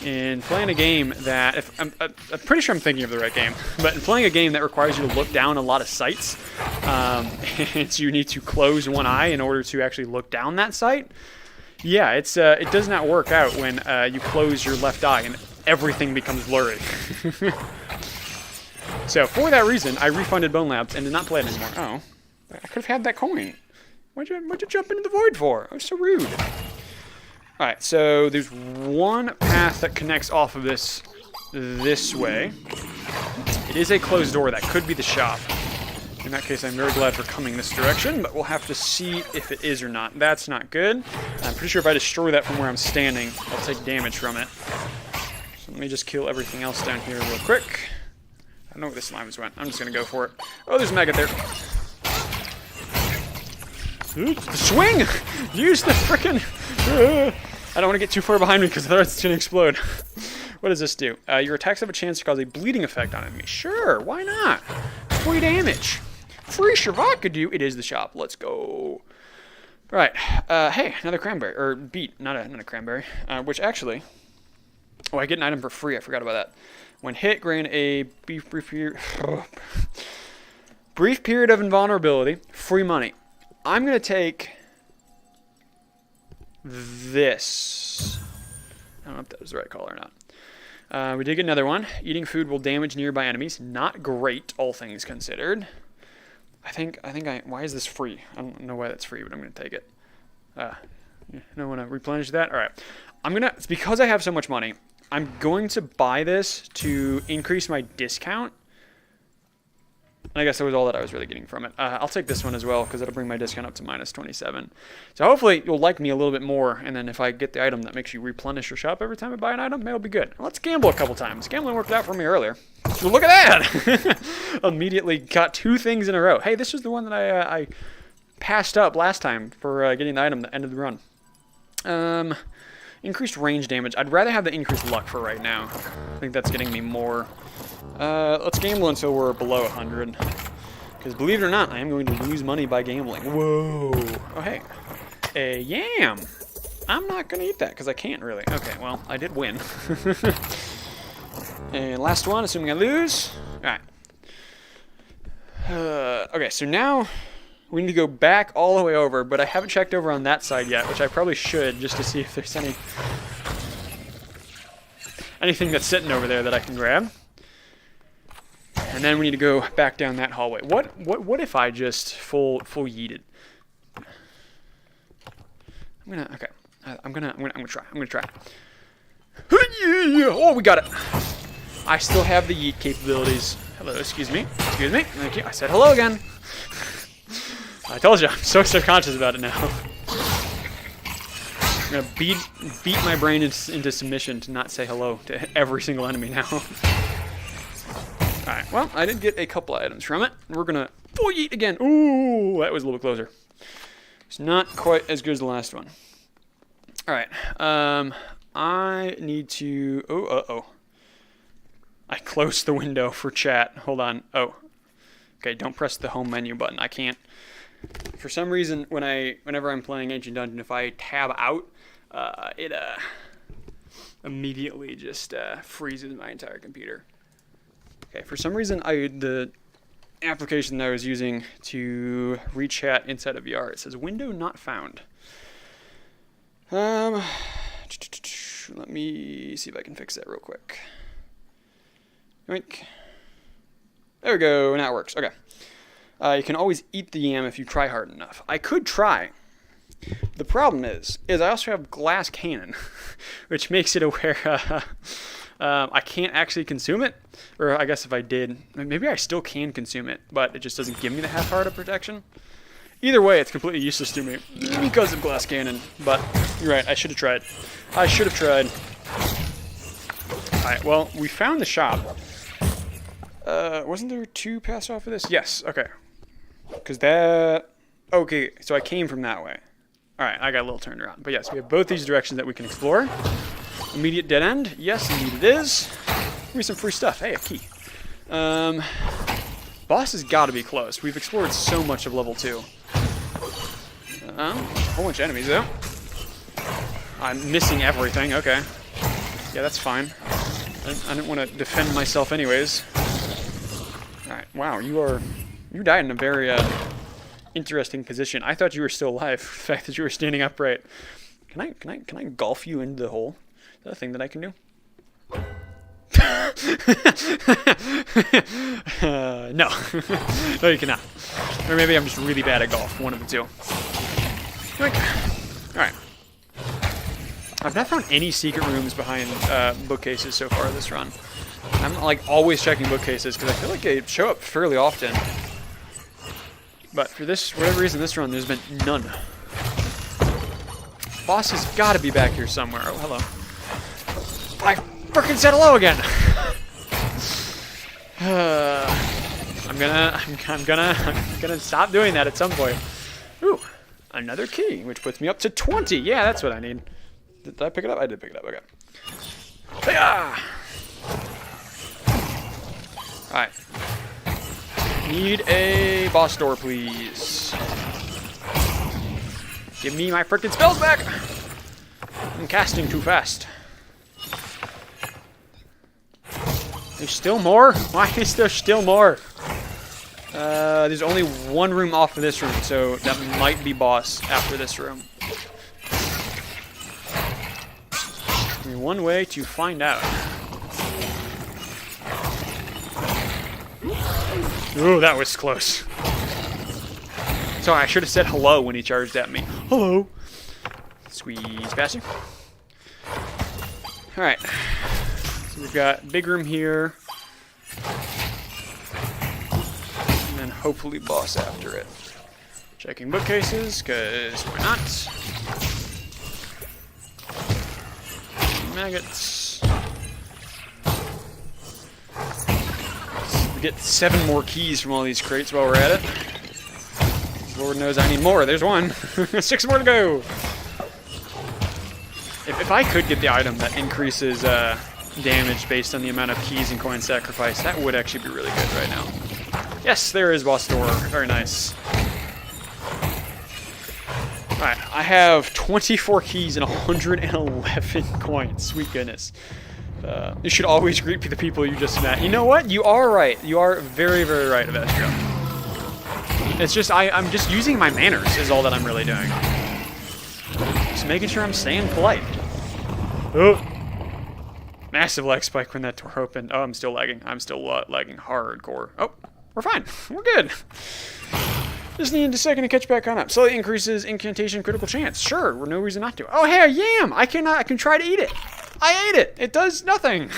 [SPEAKER 1] In playing a game that, I'm pretty sure I'm thinking of the right game, but in playing a game that requires you to look down a lot of sights, and you need to close one eye in order to actually look down that sight, yeah, it does not work out when you close your left eye and everything becomes blurry. So for that reason, I refunded Bone Labs and did not play it anymore. Oh, I could have had that coin. What'd you jump into the void for? I was so rude. All right, so there's one path that connects off of this way. It is a closed door. That could be the shop. In that case, I'm very glad for coming this direction, but we'll have to see if it is or not. That's not good. I'm pretty sure if I destroy that from where I'm standing, I'll take damage from it. So let me just kill everything else down here real quick. I don't know where the slimes went. I'm just going to go for it. Oh, there's a maggot there. Swing! Use the frickin'... I don't want to get too far behind me because otherwise it's going to explode. What does this do? Your attacks have a chance to cause a bleeding effect on enemies. Sure, why not? Free damage. Free Shavakadu. It is the shop. Let's go. Right. Hey, another cranberry. Or beet. Not a cranberry. Which actually... Oh, I get an item for free. I forgot about that. When hit, grant a brief period of invulnerability. Free money. I'm going to take this. I don't know if that was the right call or not. We did get another one. Eating food will damage nearby enemies. Not great, all things considered. Why is this free? I don't know why that's free, but I'm going to take it. I want to replenish that. All right. It's because I have so much money, I'm going to buy this to increase my discount. I guess that was all that I was really getting from it. I'll take this one as well because it'll bring my discount up to -27. So hopefully you'll like me a little bit more, and then if I get the item that makes you replenish your shop every time I buy an item, it'll be good. Let's gamble a couple times. Gambling worked out for me earlier. So look at that! Immediately got 2 things in a row. Hey, this is the one that I passed up last time for getting the item at the end of the run. Increased range damage. I'd rather have the increased luck for right now. I think that's getting me more. Let's gamble until we're below 100. Because believe it or not, I am going to lose money by gambling. Whoa. Oh, hey. A yam. I'm not going to eat that because I can't really. Okay, well, I did win. And last one, assuming I lose. All right. Okay, so now we need to go back all the way over, but I haven't checked over on that side yet, which I probably should just to see if there's anything that's sitting over there that I can grab. And then we need to go back down that hallway. What if I just full yeeted? I'm gonna try. Oh, we got it. I still have the yeet capabilities. Hello, excuse me. Thank you. I said hello again. I told you, I'm so subconscious about it now. I'm gonna beat my brain into submission to not say hello to every single enemy now. Alright, well, I did get a couple items from it. We're gonna full yeet again. Ooh, that was a little closer. It's not quite as good as the last one. Alright, I need to... Oh, I closed the window for chat. Hold on. Oh. Okay, don't press the home menu button. I can't... For some reason, whenever I'm playing Ancient Dungeon, if I tab out, it immediately just freezes my entire computer. Okay, for some reason, the application that I was using to rechat inside of VR. It says window not found. Let me see if I can fix that real quick. Yoink. There we go. Now it works. Okay. You can always eat the yam if you try hard enough. I could try. The problem is I also have glass cannon, which makes it where I can't actually consume it. Or I guess if I did, maybe I still can consume it, but it just doesn't give me the half-heart of protection. Either way, it's completely useless to me because of glass cannon. But you're right, I should have tried. I should have tried. Alright, well, we found the shop. Wasn't there 2 paths off of this? Yes, okay. Because that... Okay, so I came from that way. Alright, I got a little turned around. But yes, we have both these directions that we can explore. Immediate dead end. Yes, indeed it is. Give me some free stuff. Hey, a key. Boss has got to be close. We've explored so much of level 2. A whole bunch of enemies, though. I'm missing everything. Okay. Yeah, that's fine. I didn't want to defend myself anyways. Alright, wow, you died in a very interesting position. I thought you were still alive. The fact that you were standing upright. Can I golf you into the hole? Is that a thing that I can do? No. No, you cannot. Or maybe I'm just really bad at golf. One of the two. Alright. I've not found any secret rooms behind bookcases so far this run. I'm like always checking bookcases because I feel like they show up fairly often. But for this, whatever reason, this run, there's been none. Boss has got to be back here somewhere. Oh, hello. I frickin' said hello again. I'm gonna stop doing that at some point. Ooh, another key, which puts me up to 20. Yeah, that's what I need. Did I pick it up? I did pick it up. Okay. Hiya! Alright. Need a boss door, please. Give me my frickin' spells back! I'm casting too fast. There's still more? Why is there still more? There's only one room off of this room, so that might be boss after this room. Only one way to find out. Ooh, that was close. Sorry, I should have said hello when he charged at me. Hello. Squeeze past you. Alright. So we've got big room here. And then hopefully boss after it. Checking bookcases, because why not? Maggots. We get 7 more keys from all these crates while we're at it. Lord knows I need more. There's one. 6 more to go. If I could get the item that increases damage based on the amount of keys and coin sacrifice, that would actually be really good right now. Yes, there is boss door. Very nice. Alright, I have 24 keys and 111 coins. Sweet goodness. You should always greet the people you just met. You know what? You are right. You are very, very right, Avestro. It's just, I'm just using my manners is all that I'm really doing. Just making sure I'm staying polite. Oh. Massive lag spike when that door opened. Oh, I'm still lagging. I'm still lagging hardcore. Oh, we're fine. We're good. Just need a second to catch back on up. Slightly increases incantation critical chance. Sure, we're no reason not to. Oh, hey, a yam! I can try to eat it. I ate it. It does nothing.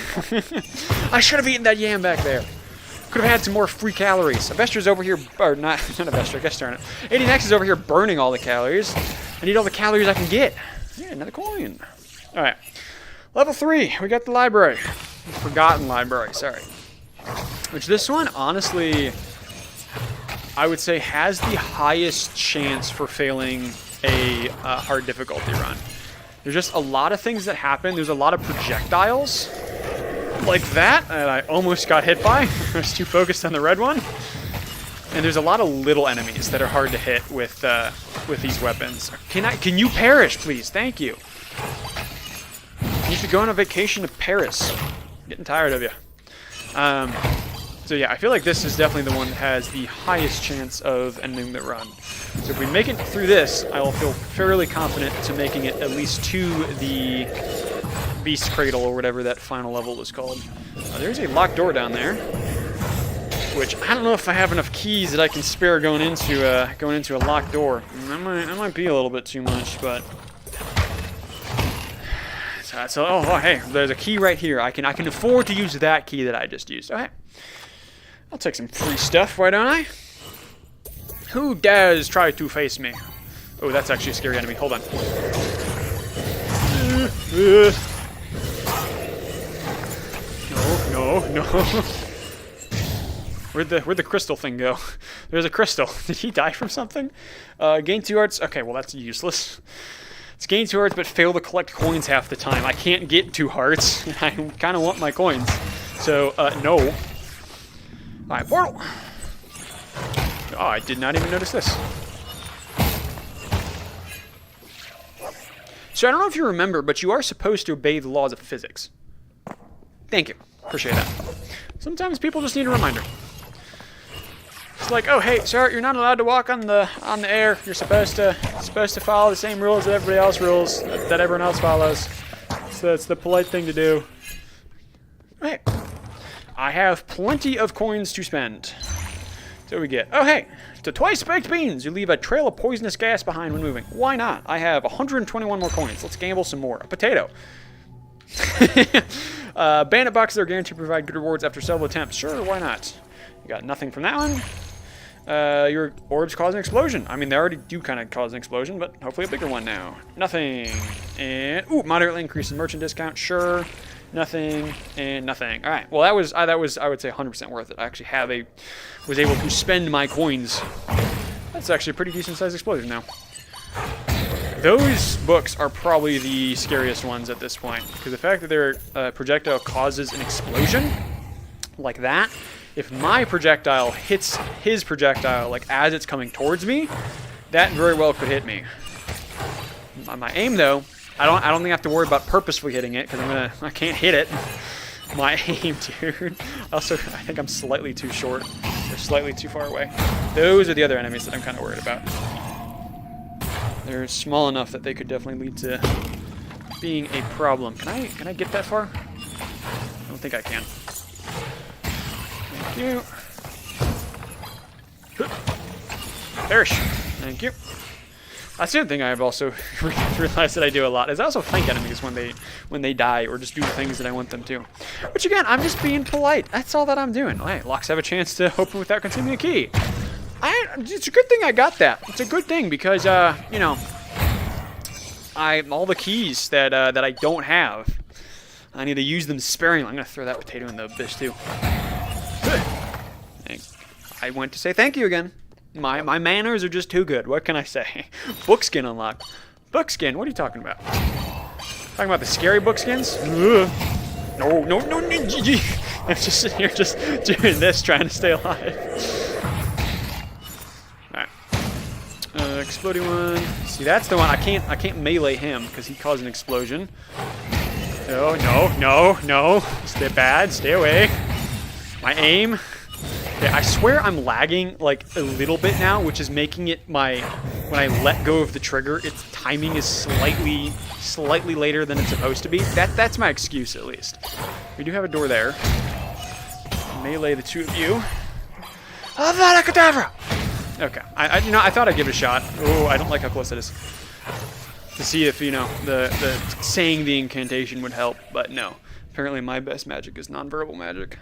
[SPEAKER 1] I should have eaten that yam back there. Could have had some more free calories. Avestro's over here, or not Avestro, guess darn it. 80Nex is over here burning all the calories. I need all the calories I can get. Yeah, another coin. Alright. Level 3, we got the library. Forgotten library, sorry. Which this one, honestly, I would say has the highest chance for failing a hard difficulty run. There's just a lot of things that happen. There's a lot of projectiles like that I almost got hit by. I was too focused on the red one. And there's a lot of little enemies that are hard to hit with these weapons. Can you perish, please? Thank you. You should go on a vacation to Paris. I'm getting tired of you. So yeah, I feel like this is definitely the one that has the highest chance of ending the run. So if we make it through this, I will feel fairly confident to making it at least to the Beast Cradle or whatever that final level is called. There's a locked door down there, which I don't know if I have enough keys that I can spare going into a locked door. That might be a little bit too much, but so hey, there's a key right here. I can afford to use that key that I just used. Okay, I'll take some free stuff. Why don't I? Who dares try to face me? Oh, that's actually a scary enemy. Hold on. No. Where'd the crystal thing go? There's a crystal. Did he die from something? Gain 2 hearts. Okay, well that's useless. It's gain 2 hearts, but fail to collect coins half the time. I can't get 2 hearts. I kind of want my coins. So, no. Alright, portal. Oh, I did not even notice this. So I don't know if you remember, but you are supposed to obey the laws of physics. Thank you. Appreciate that. Sometimes people just need a reminder. It's like, oh hey, sir, you're not allowed to walk on the air. You're supposed to follow the same rules that everybody else that everyone else follows. So it's the polite thing to do. Hey, I have plenty of coins to spend. So we get, oh hey, to twice baked beans. You leave a trail of poisonous gas behind when moving. Why not? I have 121 more coins. Let's gamble some more. A potato. Bandit boxes are guaranteed to provide good rewards after several attempts. Sure, why not? You got nothing from that one. Your orbs cause an explosion. I mean, they already do kind of cause an explosion, but hopefully a bigger one now. Nothing. And, ooh, moderately increases merchant discount. Sure. Nothing. And nothing. All right. Well, that was, I would say 100% worth it. I actually was able to spend my coins. That's actually a pretty decent sized explosion now. Those books are probably the scariest ones at this point, because the fact that their projectile causes an explosion like that, if my projectile hits his projectile like as it's coming towards me, that very well could hit me. My aim though, I don't think I have to worry about purposefully hitting it, because I can't hit it. My aim, dude. Also, I think I'm slightly too short or slightly too far away. Those are the other enemies that I'm kind of worried about. They're small enough that they could definitely lead to being a problem. Can I get that far? I don't think I can. Thank you. Perish. Thank you. That's the other thing I've also realized that I do a lot, is I also thank enemies when they die or just do the things that I want them to. Which again, I'm just being polite. That's all that I'm doing. Hey, locks have a chance to open without consuming a key. It's a good thing I got that. It's a good thing because, you know, all the keys that I don't have, I need to use them sparingly. I'm gonna throw that potato in the abyss too. I went to say thank you again. My manners are just too good. What can I say? Bookskin unlocked. Bookskin? What are you talking about? Talking about the scary bookskins? No. I'm just sitting here just doing this, trying to stay alive. Exploding one. See, that's the one. I can't melee him because he caused an explosion. No. Stay bad. Stay away. My aim. Yeah, I swear I'm lagging like a little bit now, which is making it when I let go of the trigger, its timing is slightly later than it's supposed to be. That's my excuse at least. We do have a door there. Melee the two of you. Avada Kedavra! Okay, I thought I'd give it a shot. Oh, I don't like how close it is. To see if, you know, the saying the incantation would help, but no. Apparently my best magic is nonverbal magic.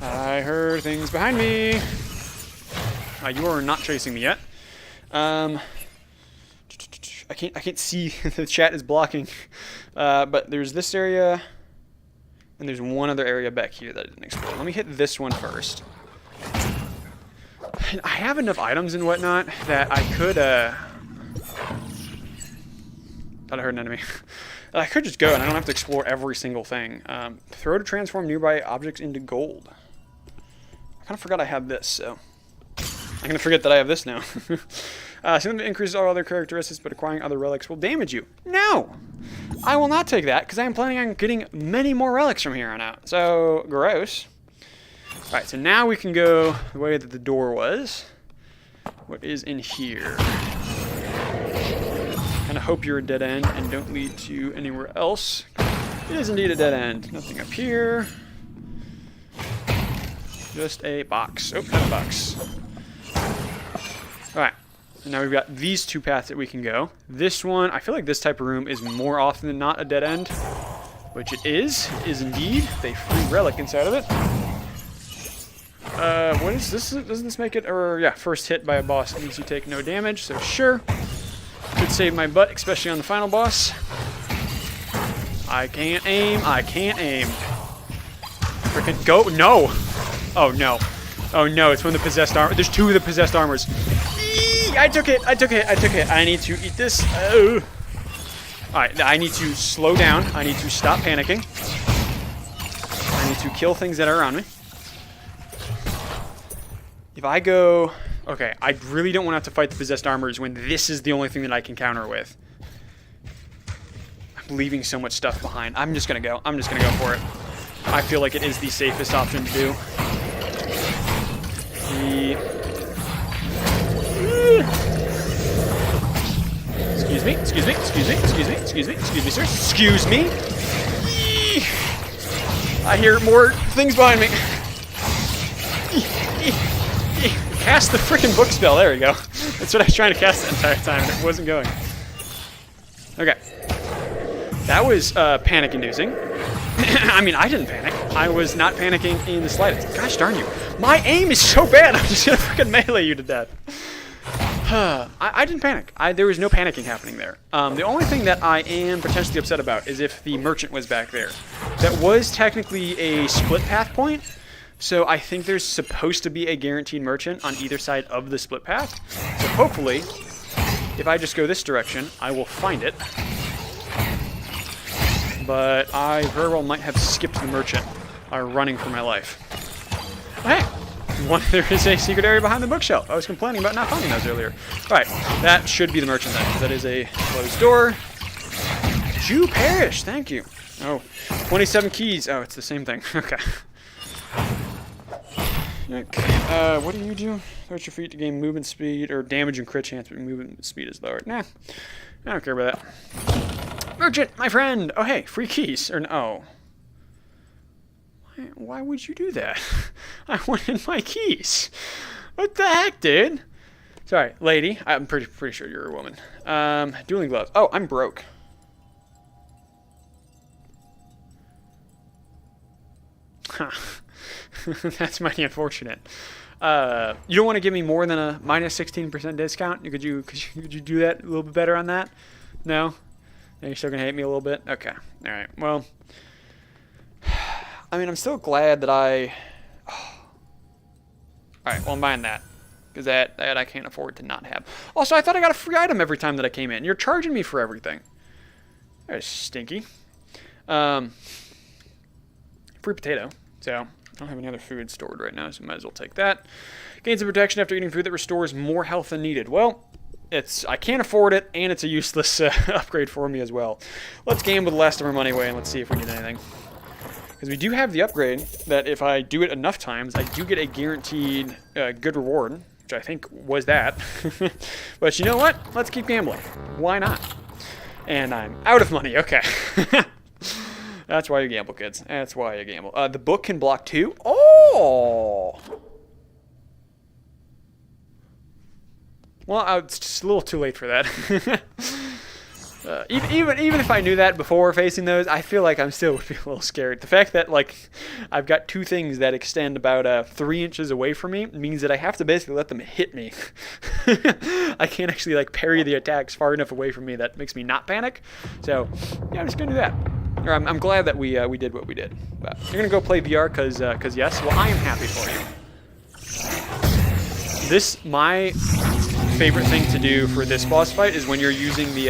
[SPEAKER 1] I heard things behind me. You are not chasing me yet. I can't see. The chat is blocking. But there's this area, and there's one other area back here that I didn't explore. Let me hit this one first. I have enough items and whatnot that I could, thought I heard an enemy. I could just go and I don't have to explore every single thing. Throw to transform nearby objects into gold. I kind of forgot I had this, so I'm going to forget that I have this now. Something that increases all other characteristics, but acquiring other relics will damage you. No! I will not take that, because I am planning on getting many more relics from here on out. So, gross. Alright, so now we can go the way that the door was. What is in here? Kind of hope you're a dead end and don't lead to anywhere else. It is indeed a dead end. Nothing up here. Just a box. Oh, not a box. Alright. And now we've got these two paths that we can go. This one, I feel like this type of room is more often than not a dead end. Which it is indeed. A free relic inside of it. What is this? Doesn't this make it? Or, yeah, first hit by a boss means you take no damage, so sure. Could save my butt, especially on the final boss. I can't aim. I can't aim. Frickin' go. No! Oh, no. Oh, no, it's one of the possessed armor. There's two of the possessed armors. Eee! I took it. I took it. I took it. I need to eat this. Alright, I need to slow down. I need to stop panicking. I need to kill things that are around me. If I go... Okay, I really don't want to have to fight the possessed armors when this is the only thing that I can counter with. I'm leaving so much stuff behind. I'm just going to go. I'm just going to go for it. I feel like it is the safest option to do. Excuse me, excuse me, excuse me, excuse me, excuse me, excuse me, sir. Excuse me. I hear more things behind me. Cast the freaking book spell. There we go. That's what I was trying to cast the entire time, and it wasn't going. Okay. That was panic-inducing. I mean, I didn't panic. I was not panicking in the slightest. Gosh darn you. My aim is so bad, I'm just going to freaking melee you to death. I didn't panic. There was no panicking happening there. The only thing that I am potentially upset about is if the merchant was back there. That was technically a split path point. So I think there's supposed to be a guaranteed merchant on either side of the split path. So hopefully, if I just go this direction, I will find it. But I very well might have skipped the merchant running for my life. Hey, there is a secret area behind the bookshelf. I was complaining about not finding those earlier. Alright, that should be the merchant then. That is a closed door. Jew Parish, thank you. Oh, 27 keys. Oh, it's the same thing. Okay. Okay, what do you do? Search your feet to gain movement speed or damage and crit chance, but movement speed is lower. Nah, I don't care about that. Merchant, my friend! Oh, hey, free keys. Or no. Why would you do that? I wanted my keys. What the heck, dude? Sorry, lady. I'm pretty sure you're a woman. Dueling gloves. Oh, I'm broke. Huh. That's mighty unfortunate. You don't want to give me more than a minus 16% discount? Could you do that a little bit better on that? No? You're still going to hate me a little bit? Okay. Alright. Well, I mean, I'm still glad that I... Alright, well, I'm buying that. Because that I can't afford to not have. Also, I thought I got a free item every time that I came in. You're charging me for everything. That's stinky. Free potato. So, I don't have any other food stored right now, so might as well take that. Gain some protection after eating food that restores more health than needed. Well, I can't afford it, and it's a useless upgrade for me as well. Let's gamble the last of our money away, and let's see if we get anything. Because we do have the upgrade that if I do it enough times, I do get a guaranteed good reward, which I think was that. But you know what? Let's keep gambling. Why not? And I'm out of money. Okay. That's why you gamble, kids. That's why you gamble. The book can block too. Oh! Well, it's just a little too late for that. Even if I knew that before facing those, I feel like I'm still would be a little scared. The fact that like I've got two things that extend about 3 inches away from me means that I have to basically let them hit me. I can't actually like parry the attacks far enough away from me that makes me not panic. So yeah, I'm just gonna do that. Or I'm glad that we did what we did. But you're gonna go play VR because yes. Well, I am happy for you. My favorite thing to do for this boss fight is when you're using the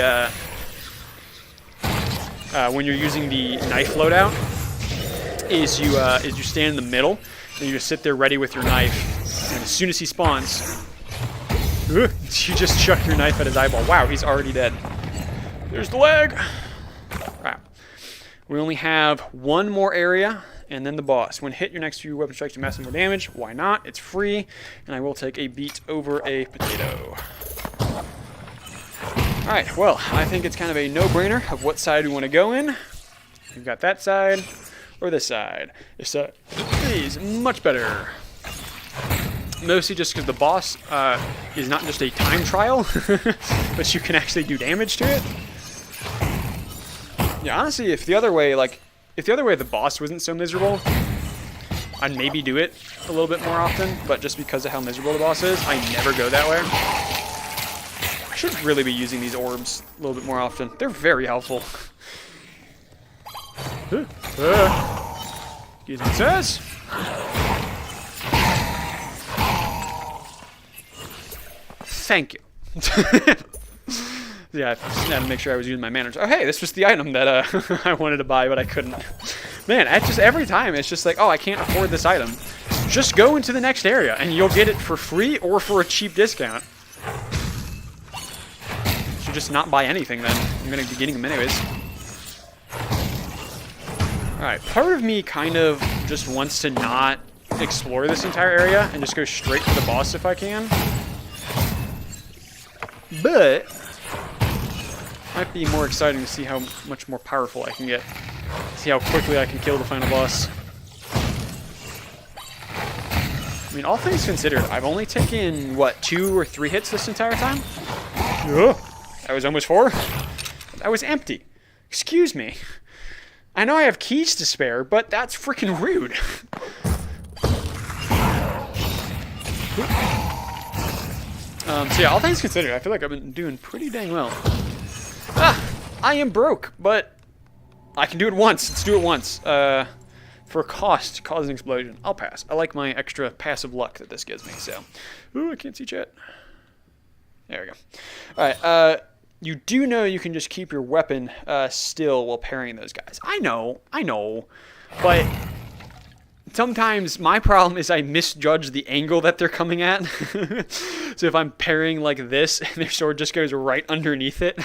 [SPEAKER 1] knife loadout. Is you stand in the middle and you just sit there ready with your knife, and as soon as he spawns, you just chuck your knife at his eyeball. Wow, he's already dead. There's the leg. Wow. We only have one more area, and then the boss. When hit, your next few weapon strikes do massive more damage. Why not? It's free, and I will take a beet over a potato. Alright, well, I think it's kind of a no-brainer of what side we want to go in. We've got that side, or this side. This side is much better. Mostly just because the boss is not just a time trial, but you can actually do damage to it. Yeah, honestly, if the other way the boss wasn't so miserable, I'd maybe do it a little bit more often, but just because of how miserable the boss is, I never go that way. I should really be using these orbs a little bit more often. They're very helpful. Excuse me, says. Thank you. Yeah, I just had to make sure I was using my manners. Oh, hey, this was the item that I wanted to buy, but I couldn't. Man, every time it's just like, oh, I can't afford this item. Just go into the next area, and you'll get it for free or for a cheap discount. Should just not buy anything then. I'm going to be getting them anyways. Alright, part of me kind of just wants to not explore this entire area and just go straight to the boss if I can. But might be more exciting to see how much more powerful I can get. See how quickly I can kill the final boss. I mean, all things considered, I've only taken, what, 2 or 3 hits this entire time? Ugh. That was almost 4. That was empty. Excuse me. I know I have keys to spare, but that's freaking rude. So yeah, all things considered, I feel like I've been doing pretty dang well. I am broke, but I can do it once. Let's do it once. For a cost, cause an explosion. I'll pass. I like my extra passive luck that this gives me, so. Ooh, I can't see chat. There we go. Alright, you do know you can just keep your weapon still while parrying those guys. I know, but sometimes my problem is I misjudge the angle that they're coming at. So if I'm parrying like this, and their sword just goes right underneath it.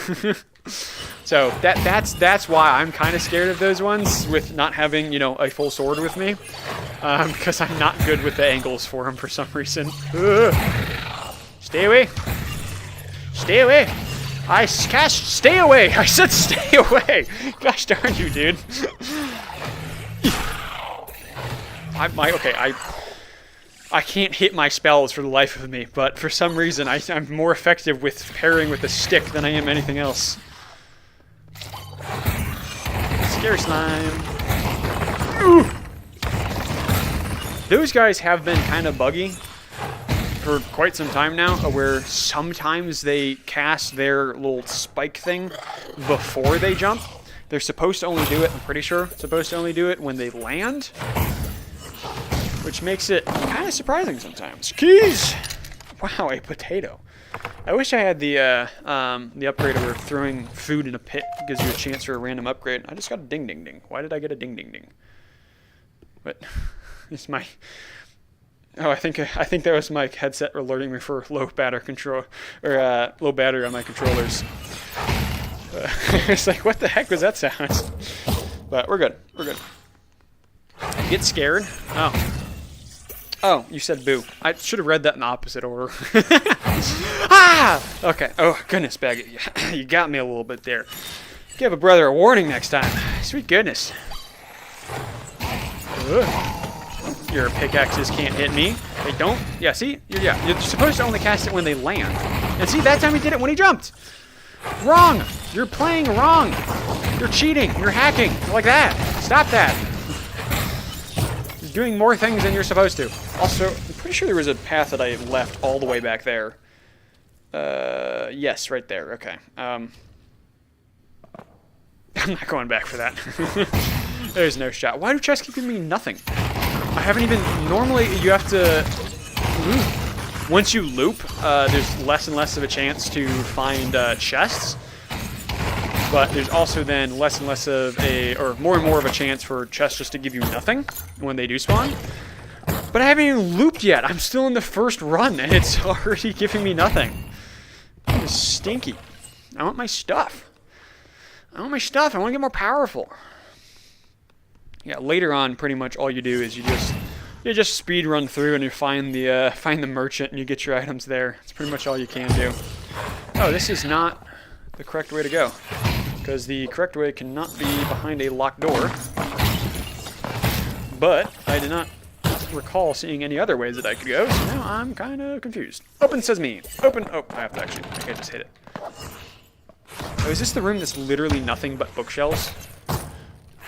[SPEAKER 1] So that's why I'm kind of scared of those ones with not having, you know, a full sword with me. Because I'm not good with the angles for them for some reason. Stay away. Stay away. Stay away. I said stay away. Gosh darn you, dude. I can't hit my spells for the life of me, but for some reason I'm more effective with parrying with a stick than I am anything else. Scary slime. Ooh. Those guys have been kind of buggy for quite some time now, where sometimes they cast their little spike thing before they jump. They're supposed to only do it, I'm pretty sure, supposed to only do it when they land, which makes it kind of surprising sometimes. Keys! Wow, a potato. I wish I had the upgrade where throwing food in a pit gives you a chance for a random upgrade. I just got a ding ding ding. Why did I get a ding ding ding? What? It's my... Oh, I think that was my headset alerting me for low battery control, or low battery on my controllers. It's like, what the heck was that sound? But we're good. We're good. Get scared. Oh, you said boo. I should have read that in the opposite order. Ah! Okay. Oh, goodness, Baggett. You got me a little bit there. Give a brother a warning next time. Sweet goodness. Your pickaxes can't hit me. They don't? Yeah, see? You're supposed to only cast it when they land. And see, that time he did it when he jumped. Wrong! You're playing wrong! You're cheating! You're hacking! Like that! Stop that! You're doing more things than you're supposed to. Also, I'm pretty sure there was a path that I left all the way back there. Yes, right there. Okay. I'm not going back for that. There's no shot. Why do chests keep giving me nothing? I haven't even... Normally, you have to loop. Once you loop, there's less and less of a chance to find chests. But there's also then less and less of a... Or more and more of a chance for chests just to give you nothing when they do spawn. But I haven't even looped yet. I'm still in the first run, and it's already giving me nothing. That is stinky. I want my stuff. I want to get more powerful. yeah, later on, pretty much all you do is you just speed run through and you find the merchant and you get your items there. It's pretty much all you can do. Oh, this is not the correct way to go, because the correct way cannot be behind a locked door. But I did not recall seeing any other ways that I could go, so now I'm kind of confused. Open sesame. Open. Oh, I have to actually. I think I just hit it. Oh, is this the room that's literally nothing but bookshelves?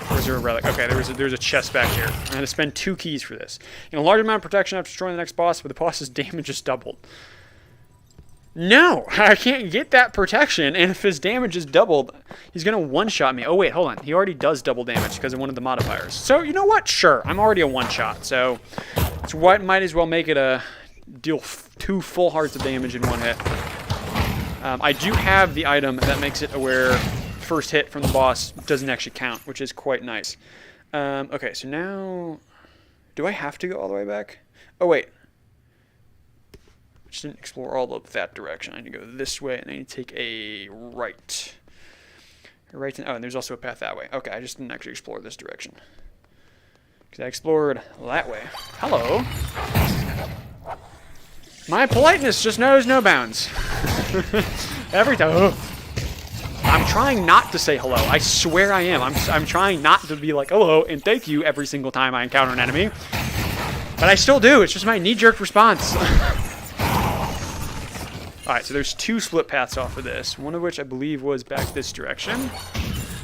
[SPEAKER 1] Or is there a relic? Okay, there's a chest back here. I'm going to spend 2 keys for this. A large amount of protection after destroying the next boss, but the boss's damage is doubled. No, I can't get that protection, and if his damage is doubled, he's going to one-shot me. Oh, wait, hold on. He already does double damage because of one of the modifiers. So, you know what? Sure, I'm already a one-shot, so it's what might as well make it a deal 2 full hearts of damage in 1 hit. I do have the item that makes it where first hit from the boss doesn't actually count, which is quite nice. Okay, so now, do I have to go all the way back? Oh, wait. I just didn't explore all of that direction. I need to go this way, and I need to take a right. Right, oh, and there's also a path that way. Okay, I just didn't actually explore this direction, because I explored that way. Hello. My politeness just knows no bounds. Every time. Oh. I'm trying not to say hello. I swear I am. I'm trying not to be like hello and thank you every single time I encounter an enemy. But I still do. It's just my knee-jerk response. Alright, so there's 2 split paths off of this. One of which I believe was back this direction.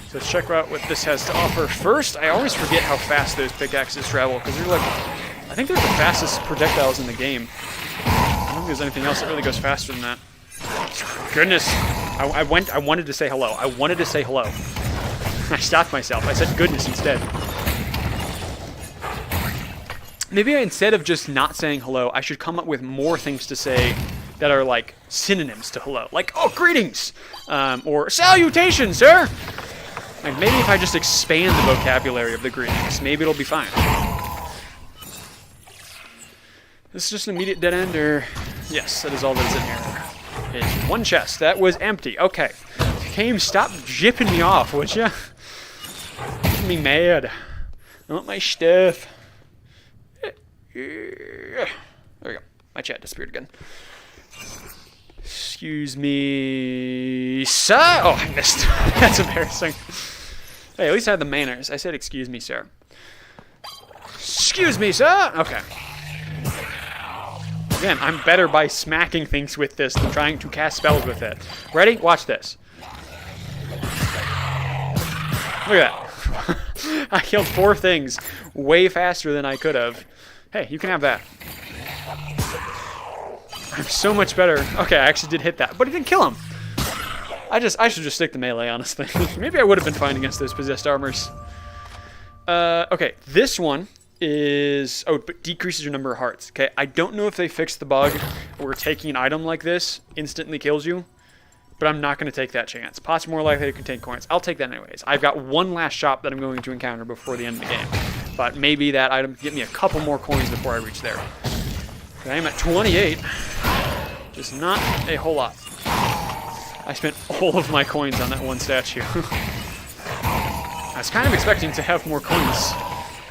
[SPEAKER 1] So let's check out what this has to offer first. I always forget how fast those pickaxes travel, because they're like, I think they're the fastest projectiles in the game. I don't think there's anything else that really goes faster than that. Goodness. I wanted to say hello. I wanted to say hello. I stopped myself. I said goodness instead. Maybe instead of just not saying hello, I should come up with more things to say that are like synonyms to hello. Like, oh, greetings! Or salutation, sir! Like, maybe if I just expand the vocabulary of the greetings, maybe it'll be fine. This is just an immediate dead end, or... Yes, that is all that is in here. It's 1 chest. That was empty. Okay. Game, stop jipping me off, would ya? Making me mad. I want my stuff. There we go. My chat disappeared again. Excuse me, sir. Oh, I missed. That's embarrassing. Hey, at least I had the manners. I said, excuse me, sir. Excuse me, sir. Okay. Again, I'm better by smacking things with this than trying to cast spells with it. Ready? Watch this. Look at that. I killed 4 things way faster than I could have. Hey, you can have that. I'm so much better. Okay, I actually did hit that, but it didn't kill him. I should just stick to melee, honestly. Maybe I would have been fine against those possessed armors. Okay, this one is... Oh, but decreases your number of hearts. Okay, I don't know if they fixed the bug where taking an item like this instantly kills you, but I'm not going to take that chance. Pots are more likely to contain coins. I'll take that anyways. I've got 1 last shop that I'm going to encounter before the end of the game, but maybe that item can get me a couple more coins before I reach there. Okay, I'm at 28. Just not a whole lot. I spent all of my coins on that 1 statue. I was kind of expecting to have more coins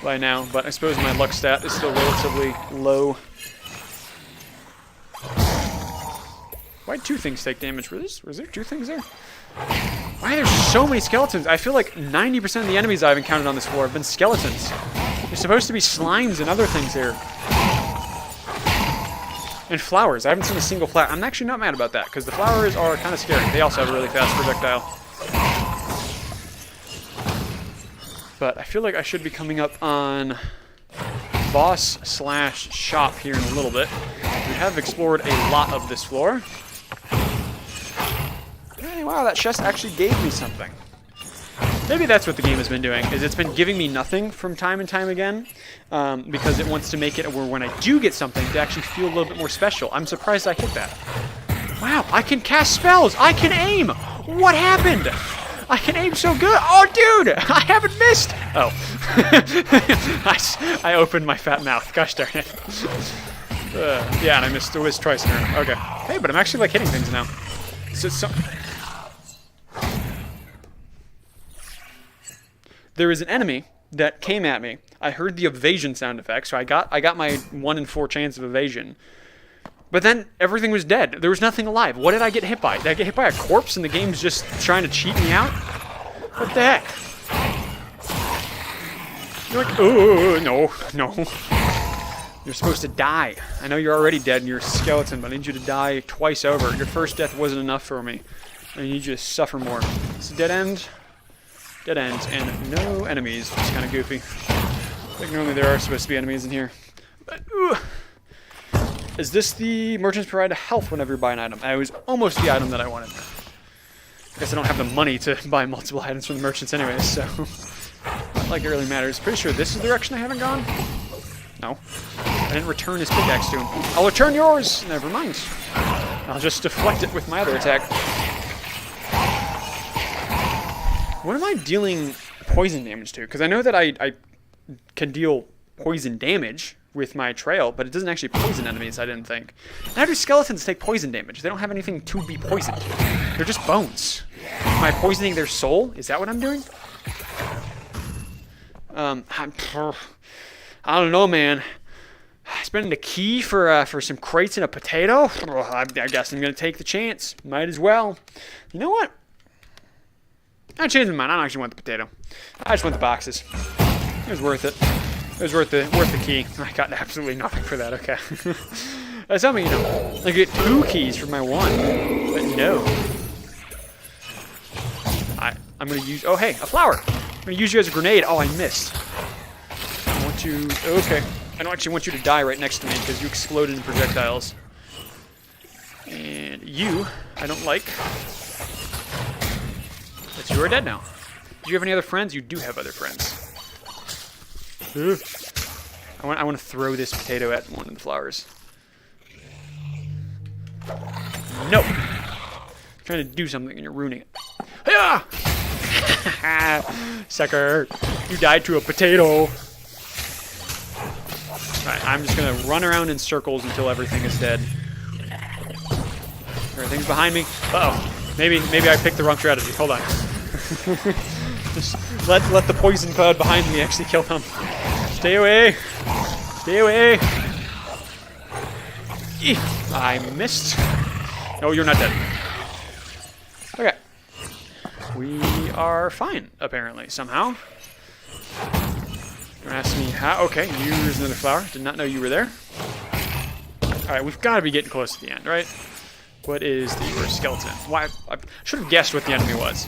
[SPEAKER 1] by now, but I suppose my luck stat is still relatively low. Why did 2 things take damage? Was there 2 things there? Why are there so many skeletons? I feel like 90% of the enemies I've encountered on this floor have been skeletons. There's supposed to be slimes and other things here. And flowers. I haven't seen a single flower. I'm actually not mad about that, because the flowers are kind of scary. They also have a really fast projectile. But I feel like I should be coming up on boss/shop here in a little bit. We have explored a lot of this floor. Hey, wow, that chest actually gave me something. Maybe that's what the game has been doing, is it's been giving me nothing from time and time again, because it wants to make it where when I do get something, to actually feel a little bit more special. I'm surprised I hit that. Wow, I can cast spells! I can aim! What happened? I can aim so good! Oh, dude! I haven't missed! Oh. I opened my fat mouth. Gosh darn it. Yeah, and I missed the whiz twice in a row. Okay. Hey, but I'm actually, like, hitting things now. So... There is an enemy that came at me. I heard the evasion sound effect, so I got my 1 in 4 chance of evasion. But then everything was dead. There was nothing alive. What did I get hit by? Did I get hit by a corpse and the game's just trying to cheat me out? What the heck? You're like, oh, no. You're supposed to die. I know you're already dead and you're a skeleton, but I need you to die twice over. Your first death wasn't enough for me. I need you to suffer more. It's a dead end. Dead ends and no enemies. It's kind of goofy. Like normally there are supposed to be enemies in here. But, is this the merchants provide health whenever you buy an item? It was almost the item that I wanted. I guess I don't have the money to buy multiple items from the merchants anyways, so not like it really matters. Pretty sure this is the direction I haven't gone. No. I didn't return his pickaxe to him. I'll return yours! Never mind. I'll just deflect it with my other attack. What am I dealing poison damage to? Because I know that I can deal poison damage with my trail, but it doesn't actually poison enemies, I didn't think. And how do skeletons take poison damage? They don't have anything to be poisoned. They're just bones. Am I poisoning their soul? Is that what I'm doing? I don't know, man. Spending a key for some crates and a potato? I guess I'm going to take the chance. Might as well. You know what? I changed my mind. I don't actually want the potato. I just want the boxes. It was worth it. It was worth the key. I got absolutely nothing for that. Okay. That's something, you know. I get 2 keys for my 1, but no. I'm gonna use. Oh, hey, a flower. I'm gonna use you as a grenade. Oh, I missed. I want you. Okay. I don't actually want you to die right next to me because you exploded in projectiles. And you, I don't like. But you are dead now. Do you have any other friends? You do have other friends. I want to throw this potato at one of the flowers. No! I'm trying to do something and you're ruining it. Hiya! Sucker! You died to a potato. Alright, I'm just gonna run around in circles until everything is dead. Everything's behind me. Uh-oh. Maybe I picked the wrong strategy. Hold on. Just let the poison cloud behind me actually kill them. Stay away! Stay away! Eek. I missed. No, you're not dead. Okay. We are fine, apparently, somehow. Don't ask me how. Okay, here's another flower. Did not know you were there. Alright, we've got to be getting close to the end, right? What is the first skeleton? Why? I should have guessed what the enemy was.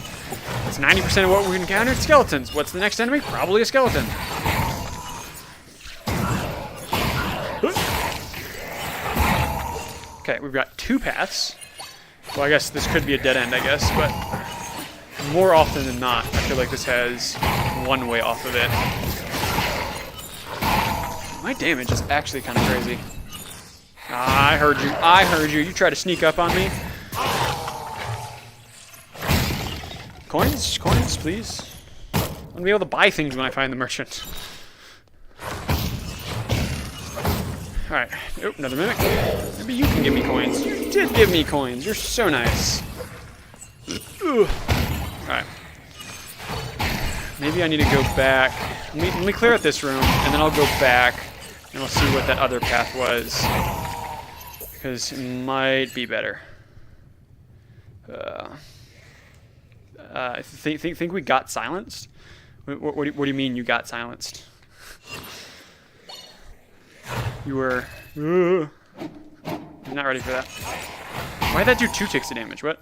[SPEAKER 1] It's 90% of what we encountered. Skeletons. What's the next enemy? Probably a skeleton. Okay, we've got 2 paths. Well, I guess this could be a dead end, I guess, but more often than not, I feel like this has one way off of it. My damage is actually kind of crazy. Ah, I heard you. I heard you. You try to sneak up on me. Coins? Coins, please. I want to be able to buy things when I find the merchant. Alright. Oh, another mimic. Maybe you can give me coins. You did give me coins. You're so nice. Alright. Maybe I need to go back. Let me clear out this room, and then I'll go back, and I'll see what that other path was. Because it might be better. I think we got silenced? What do you mean you got silenced? You were... I'm not ready for that. Why'd that do 2 ticks of damage? What?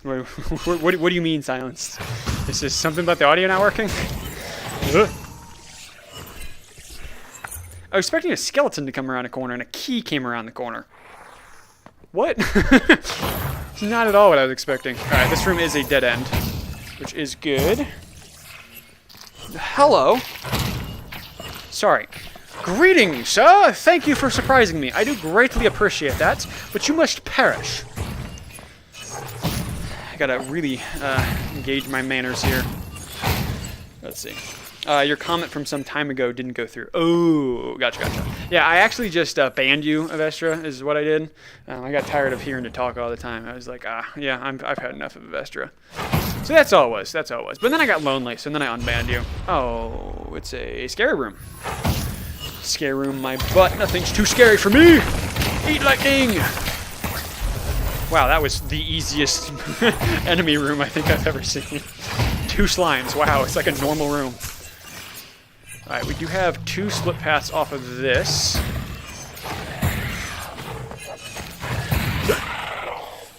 [SPEAKER 1] What do you mean silenced? Is this something about the audio not working? I was expecting a skeleton to come around a corner and a key came around the corner. What? It's not at all what I was expecting. Alright, this room is a dead end, which is good. Hello. Sorry. Greetings, sir. Thank you for surprising me. I do greatly appreciate that, but you must perish. I gotta really engage my manners here. Let's see. Your comment from some time ago didn't go through. Oh, gotcha. Yeah, I actually just banned you, Avestra, is what I did. I got tired of hearing you talk all the time. I was like, yeah, I've had enough of Avestra. So that's all it was. That's all it was. But then I got lonely, so then I unbanned you. Oh, it's a scary room. Scary room, my butt. Nothing's too scary for me. Eat lightning. Wow, that was the easiest enemy room I think I've ever seen. 2 slimes. Wow, it's like a normal room. Alright, we do have 2 split paths off of this.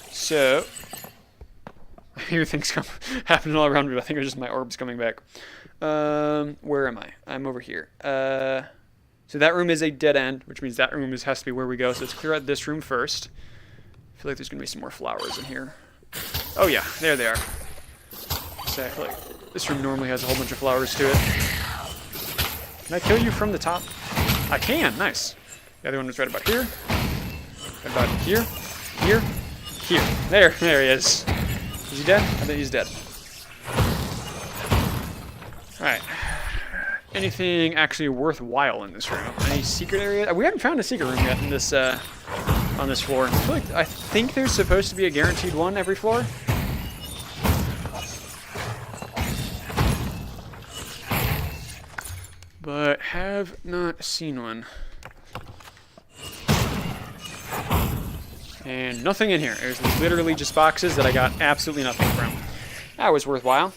[SPEAKER 1] So, I hear things happening all around me, but I think it's just my orbs coming back. Where am I? I'm over here. So that room is a dead end, which means that room has to be where we go. So let's clear out this room first. I feel like there's going to be some more flowers in here. Oh yeah, there they are. Exactly. This room normally has a whole bunch of flowers to it. Can I kill you from the top? I can, nice. The other one was right about here. Right about here, here, here. There he is. Is he dead? I think he's dead. Alright. Anything actually worthwhile in this room? Any secret area? We haven't found a secret room yet in this on this floor. I think there's supposed to be a guaranteed one every floor. But have not seen one. And nothing in here. There's literally just boxes that I got absolutely nothing from. That was worthwhile.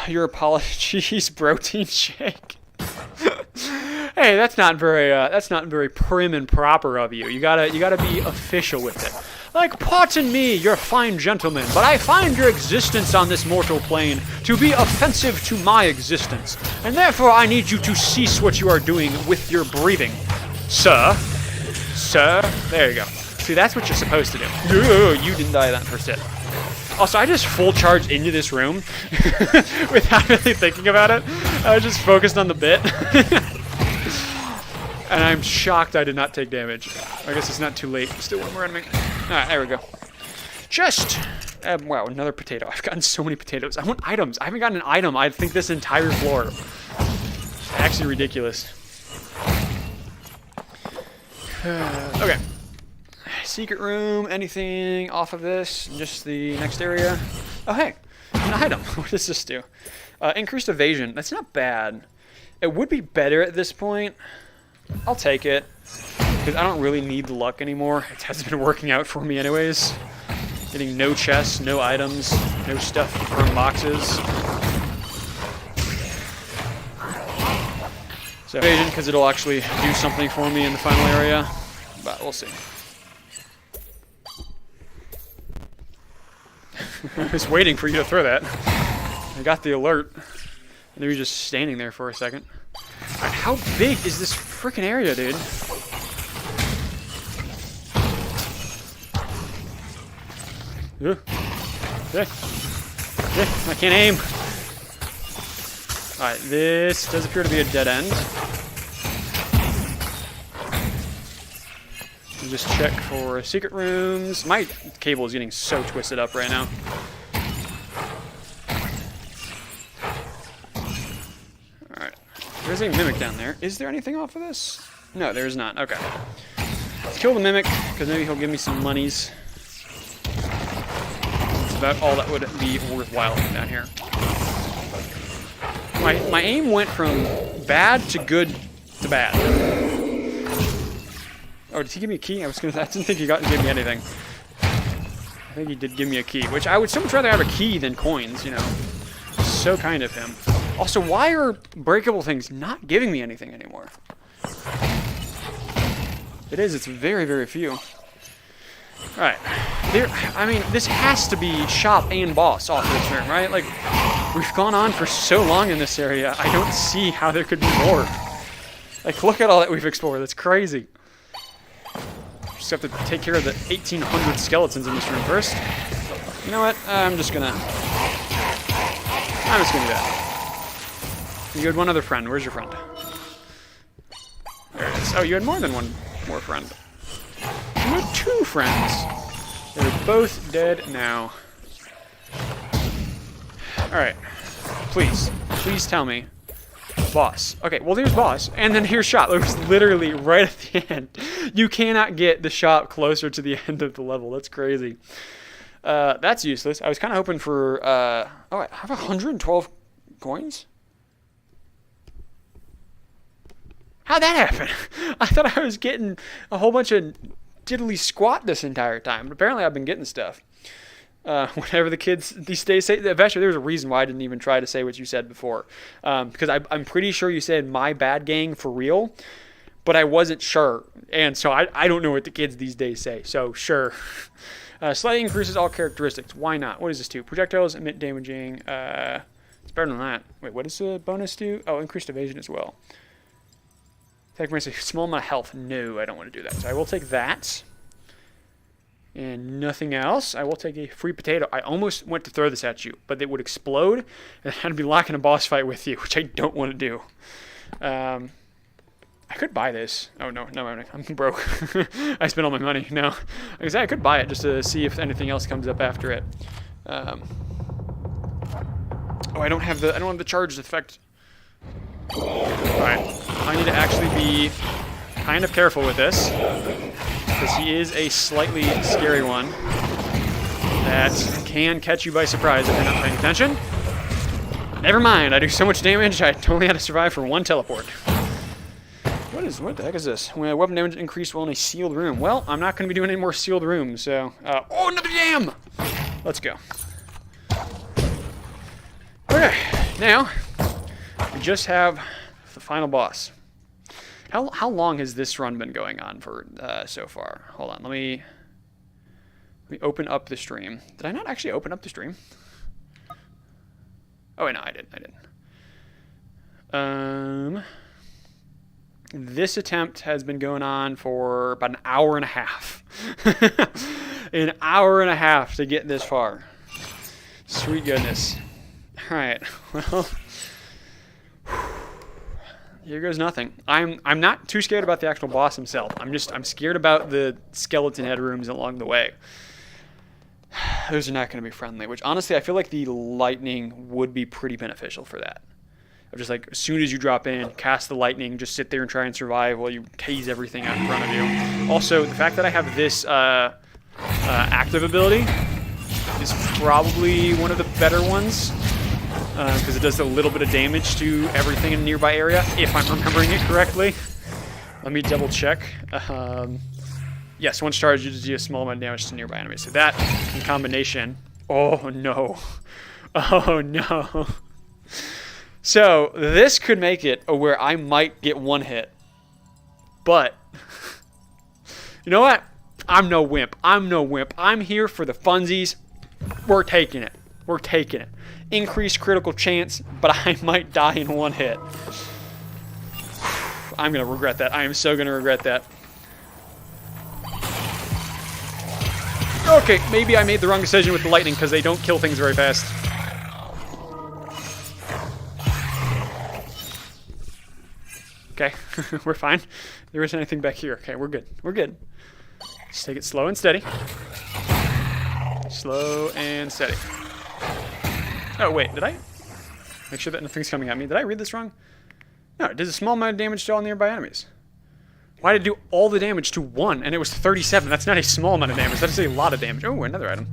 [SPEAKER 1] Your apologies, protein shake. Hey, that's not very prim and proper of you. You gotta be official with it. Like, pardon me, you're a fine gentleman, but I find your existence on this mortal plane to be offensive to my existence, and therefore I need you to cease what you are doing with your breathing, sir. Sir, there you go. See, that's what you're supposed to do. You didn't die that first hit. Also, I just full charged into this room without really thinking about it. I was just focused on the bit. And I'm shocked I did not take damage. I guess it's not too late. Still one more enemy. Alright, there we go. Just, wow, another potato. I've gotten so many potatoes. I want items. I haven't gotten an item, I think, this entire floor. It's actually ridiculous. Okay. Secret room, anything off of this? Just the next area? Oh, hey, an item. What does this do? Increased evasion. That's not bad. It would be better at this point. I'll take it, because I don't really need the luck anymore. It hasn't been working out for me anyways. Getting no chests, no items, no stuff from boxes. So evasion, because it'll actually do something for me in the final area, but we'll see. I was waiting for you to throw that. I got the alert. And you were just standing there for a second. Right, how big is this freaking area, dude? I can't aim. Alright, this does appear to be a dead end. Just check for secret rooms. My cable is getting so twisted up right now. Alright. There's a mimic down there. Is there anything off of this? No, there is not. Okay. Let's kill the mimic, because maybe he'll give me some monies. That's about all that would be worthwhile down here. My aim went from bad to good to bad. Oh, did he give me a key? I didn't think he gave me anything. I think he did give me a key, which I would so much rather have a key than coins, you know. So kind of him. Also, why are breakable things not giving me anything anymore? It's very, very few. Alright. I mean, this has to be shop and boss off this room, right? Like, we've gone on for so long in this area, I don't see how there could be more. Like, look at all that we've explored. That's crazy. Just have to take care of the 1,800 skeletons in this room first. You know what? I'm just gonna do that. You had one other friend. Where's your friend? There it is. Oh, you had more than one more friend. You had 2 friends. They're both dead now. Alright. Please. Please tell me. Boss. Okay, well, there's boss. And then here's shop. It was literally right at the end. You cannot get the shop closer to the end of the level. That's crazy. That's useless. I was kind of hoping for... oh, I have 112 coins? How'd that happen? I thought I was getting a whole bunch of diddly squat this entire time. But apparently I've been getting stuff. Whenever the kids these days say... Eventually, there's a reason why I didn't even try to say what you said before. Because I'm pretty sure you said my bad gang for real. But I wasn't sure. And so I don't know what the kids these days say. So, sure. Slightly increases all characteristics. Why not? What does this do? Projectiles emit damaging. It's better than that. Wait, what does the bonus do? Oh, increased evasion as well. Take a small amount of health. No, I don't want to do that. So I will take that. And nothing else. I will take a free potato. I almost went to throw this at you, but it would explode, and I'd be locking a boss fight with you, which I don't want to do. I could buy this. Oh, no, I'm broke. I spent all my money. No. I could buy it just to see if anything else comes up after it. Oh, I don't have the charged effect. Alright. I need to actually be kind of careful with this, because he is a slightly scary one that can catch you by surprise if you're not paying attention. Never mind, I do so much damage, I only had to survive for one teleport. What the heck is this? Weapon damage increased while in a sealed room. Well, I'm not going to be doing any more sealed rooms, so... oh, another jam! Let's go. Okay, now, we just have the final boss. How long has this run been going on for so far? Hold on, let me open up the stream. Did I not actually open up the stream? Oh wait, no, I did. This attempt has been going on for about an hour and a half. An hour and a half to get this far. Sweet goodness. All right, well. Here goes nothing. I'm not too scared about the actual boss himself. I'm scared about the skeleton head rooms along the way. Those are not going to be friendly, which honestly I feel like the lightning would be pretty beneficial for that. Of just like as soon as you drop in, cast the lightning, just sit there and try and survive while you tase everything out in front of you. Also, the fact that I have this active ability is probably one of the better ones. Because it does a little bit of damage to everything in the nearby area, if I'm remembering it correctly. Let me double check. Yes, once charged, you just do a small amount of damage to nearby enemies. So that, in combination... Oh, no. Oh, no. So, this could make it where I might get one hit. But, you know what? I'm no wimp. I'm here for the funsies. We're taking it. Increased critical chance, but I might die in one hit. I'm going to regret that. I am so going to regret that. Okay, maybe I made the wrong decision with the lightning because they don't kill things very fast. Okay, we're fine. There isn't anything back here. Okay, we're good. Just take it slow and steady. Slow and steady. Oh, wait, did I? Make sure that nothing's coming at me. Did I read this wrong? No, it does a small amount of damage to all nearby enemies. Why did it do all the damage to one? And it was 37. That's not a small amount of damage. That's a lot of damage. Oh, another item.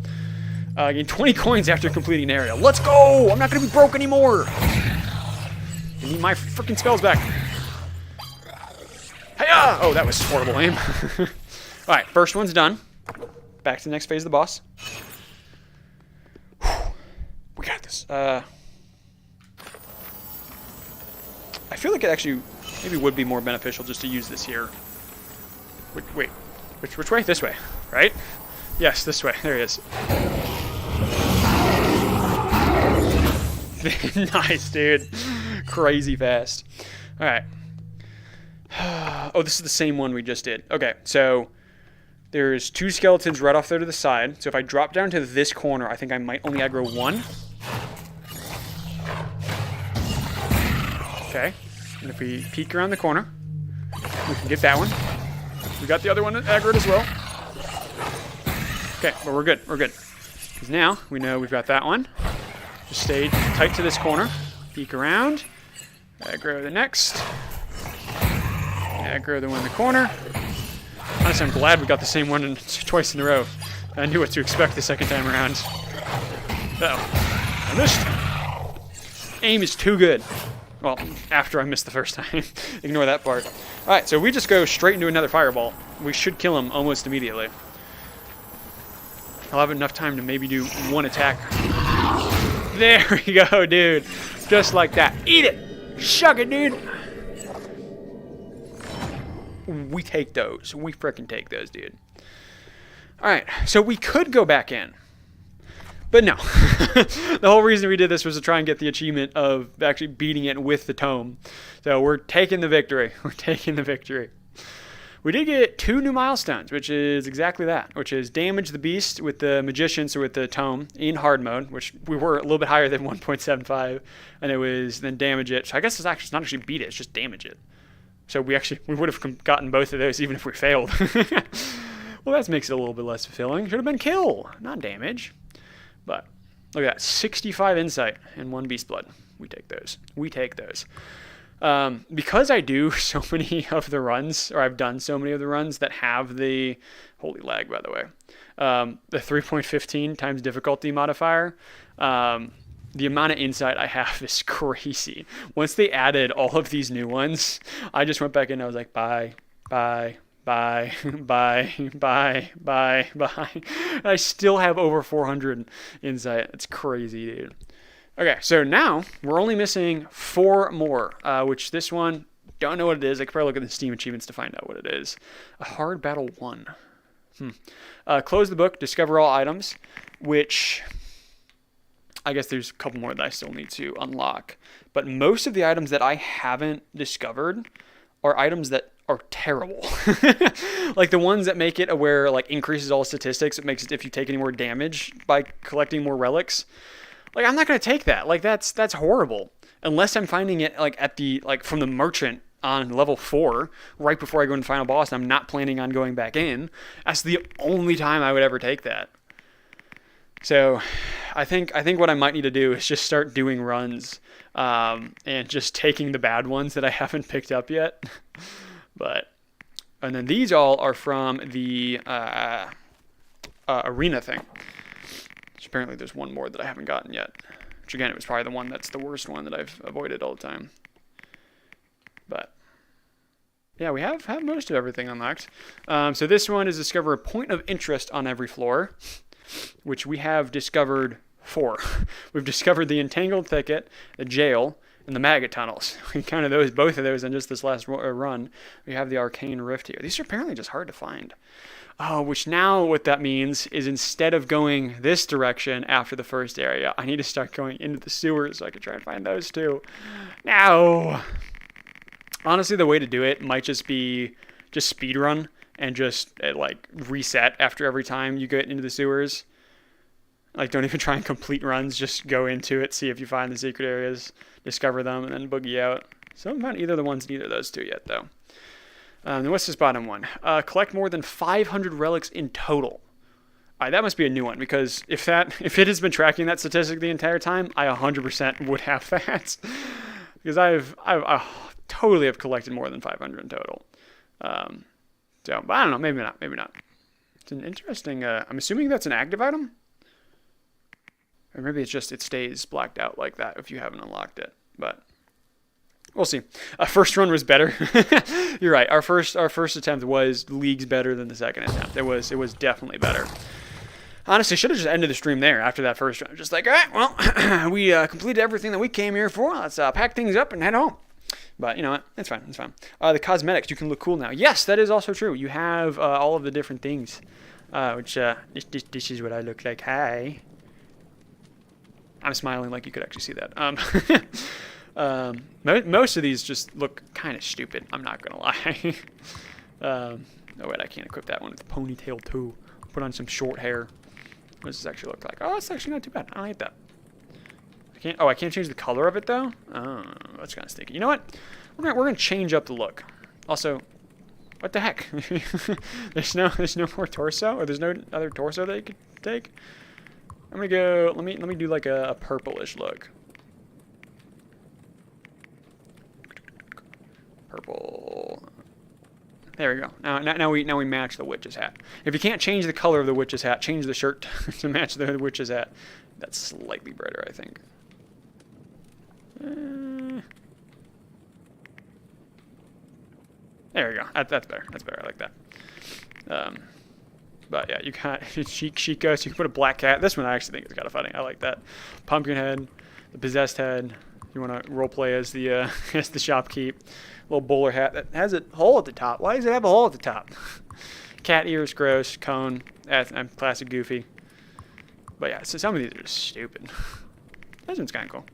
[SPEAKER 1] Gain 20 coins after completing an area. Let's go! I'm not going to be broke anymore! I need my freaking spells back. Hiya! Oh, that was horrible aim. Alright, first one's done. Back to the next phase of the boss. We got this. I feel like it actually maybe would be more beneficial just to use this here. Wait. Which way? This way, right? Yes, this way. There he is. Nice, dude. Crazy fast. All right. Oh, this is the same one we just did. Okay, so there's two skeletons right off there to the side. So if I drop down to this corner, I think I might only aggro one. Okay. And if we peek around the corner, we can get that one. We got the other one aggroed as well. Okay, but we're good. Because now we know we've got that one. Just stay tight to this corner. Peek around. Aggro the next. Aggro the one in the corner. Honestly, I'm glad we got the same one twice in a row. I knew what to expect the second time around. Uh-oh. I missed. Aim is too good. Well, after I missed the first time. Ignore that part. Alright, so we just go straight into another fireball. We should kill him almost immediately. I'll have enough time to maybe do one attack. There we go, dude. Just like that. Eat it! Shuck it, dude! We take those. We frickin' take those, dude. Alright, so we could go back in. But no. The whole reason we did this was to try and get the achievement of actually beating it with the tome. So we're taking the victory. We're taking the victory. We did get 2 new milestones, which is exactly that, which is damage the beast with the magician, so with the tome, in hard mode, which we were a little bit higher than 1.75, and it was then damage it. So I guess it's not actually beat it, it's just damage it. So we would have gotten both of those even if we failed. Well, that makes it a little bit less fulfilling. Should have been kill, not damage. But look at that, 65 insight and 1 beast blood. We take those. We take those. Because I do so many of the runs, or I've done so many of the runs that have the, holy lag by the way, the 3.15 times difficulty modifier, the amount of insight I have is crazy. Once they added all of these new ones, I just went back in and I was like, bye, bye, bye, bye, bye, bye, bye. And I still have over 400 insight. It's crazy, dude. Okay, so now we're only missing 4 more, which this one, don't know what it is. I could probably look at the Steam achievements to find out what it is. A hard battle 1. Close the book, discover all items, which I guess there's a couple more that I still need to unlock. But most of the items that I haven't discovered are items that are terrible. Like the ones that make it where like increases all statistics. It makes it if you take any more damage by collecting more relics. Like, I'm not going to take that. Like, that's horrible. Unless I'm finding it, like, at the, like, from the merchant on level 4, right before I go into final boss, and I'm not planning on going back in. That's the only time I would ever take that. So, I think what I might need to do is just start doing runs, and just taking the bad ones that I haven't picked up yet. And then these all are from the, arena thing. Apparently there's one more that I haven't gotten yet. Which again, it was probably the one that's the worst one that I've avoided all the time. But yeah, we have most of everything unlocked. So this one is discover a point of interest on every floor, which we have discovered 4. We've discovered the entangled thicket, the jail, and the maggot tunnels. We counted both of those in just this last run. We have the arcane rift here. These are apparently just hard to find. Oh, which now what that means is instead of going this direction after the first area, I need to start going into the sewers so I can try and find those too. No! Honestly, the way to do it might just be just speedrun and just like reset after every time you get into the sewers. Like, don't even try and complete runs. Just go into it, see if you find the secret areas, discover them, and then boogie out. So I haven't found either of the ones in either of those 2 yet, though. Then what's this bottom one? Collect more than 500 relics in total. All right, that must be a new one, because if it has been tracking that statistic the entire time, I 100% would have that. Because I totally have collected more than 500 in total. So, but I don't know, maybe not. It's an interesting, I'm assuming that's an active item? Or maybe it's just, it stays blacked out like that if you haven't unlocked it, but we'll see. First run was better. You're right. Our first attempt was leagues better than the second attempt. It was definitely better. Honestly, should have just ended the stream there after that first run. Just like, all right, well, we completed everything that we came here for. Let's pack things up and head home. But you know what? It's fine. It's fine. The cosmetics, you can look cool now. Yes, that is also true. You have all of the different things, which this is what I look like. Hi. I'm smiling like you could actually see that. Most of these just look kind of stupid. I'm not gonna lie. Oh wait, I can't equip that one with ponytail too. Put on some short hair. What does this actually look like? Oh, it's actually not too bad. I like that. I can't change the color of it though. Oh, that's kind of sticky. You know what? We're gonna change up the look. Also, what the heck? there's no more torso, or there's no other torso that you could take. I'm gonna go. Let me do like a purplish look. Purple. There we go. Now we match the witch's hat. If you can't change the color of the witch's hat, change the shirt to match the witch's hat. That's slightly brighter, I think. There we go. That's better. That's better. I like that. But yeah, you got chic ghost. You can put a black cat. This one I actually think is kind of funny. I like that. Pumpkin head, the possessed head. You want to role play as the as the shopkeep. Little bowler hat that has a hole at the top. Why does it have a hole at the top? Cat ears, gross. Cone. I'm classic Goofy. But yeah, so some of these are just stupid. This one's kind of cool.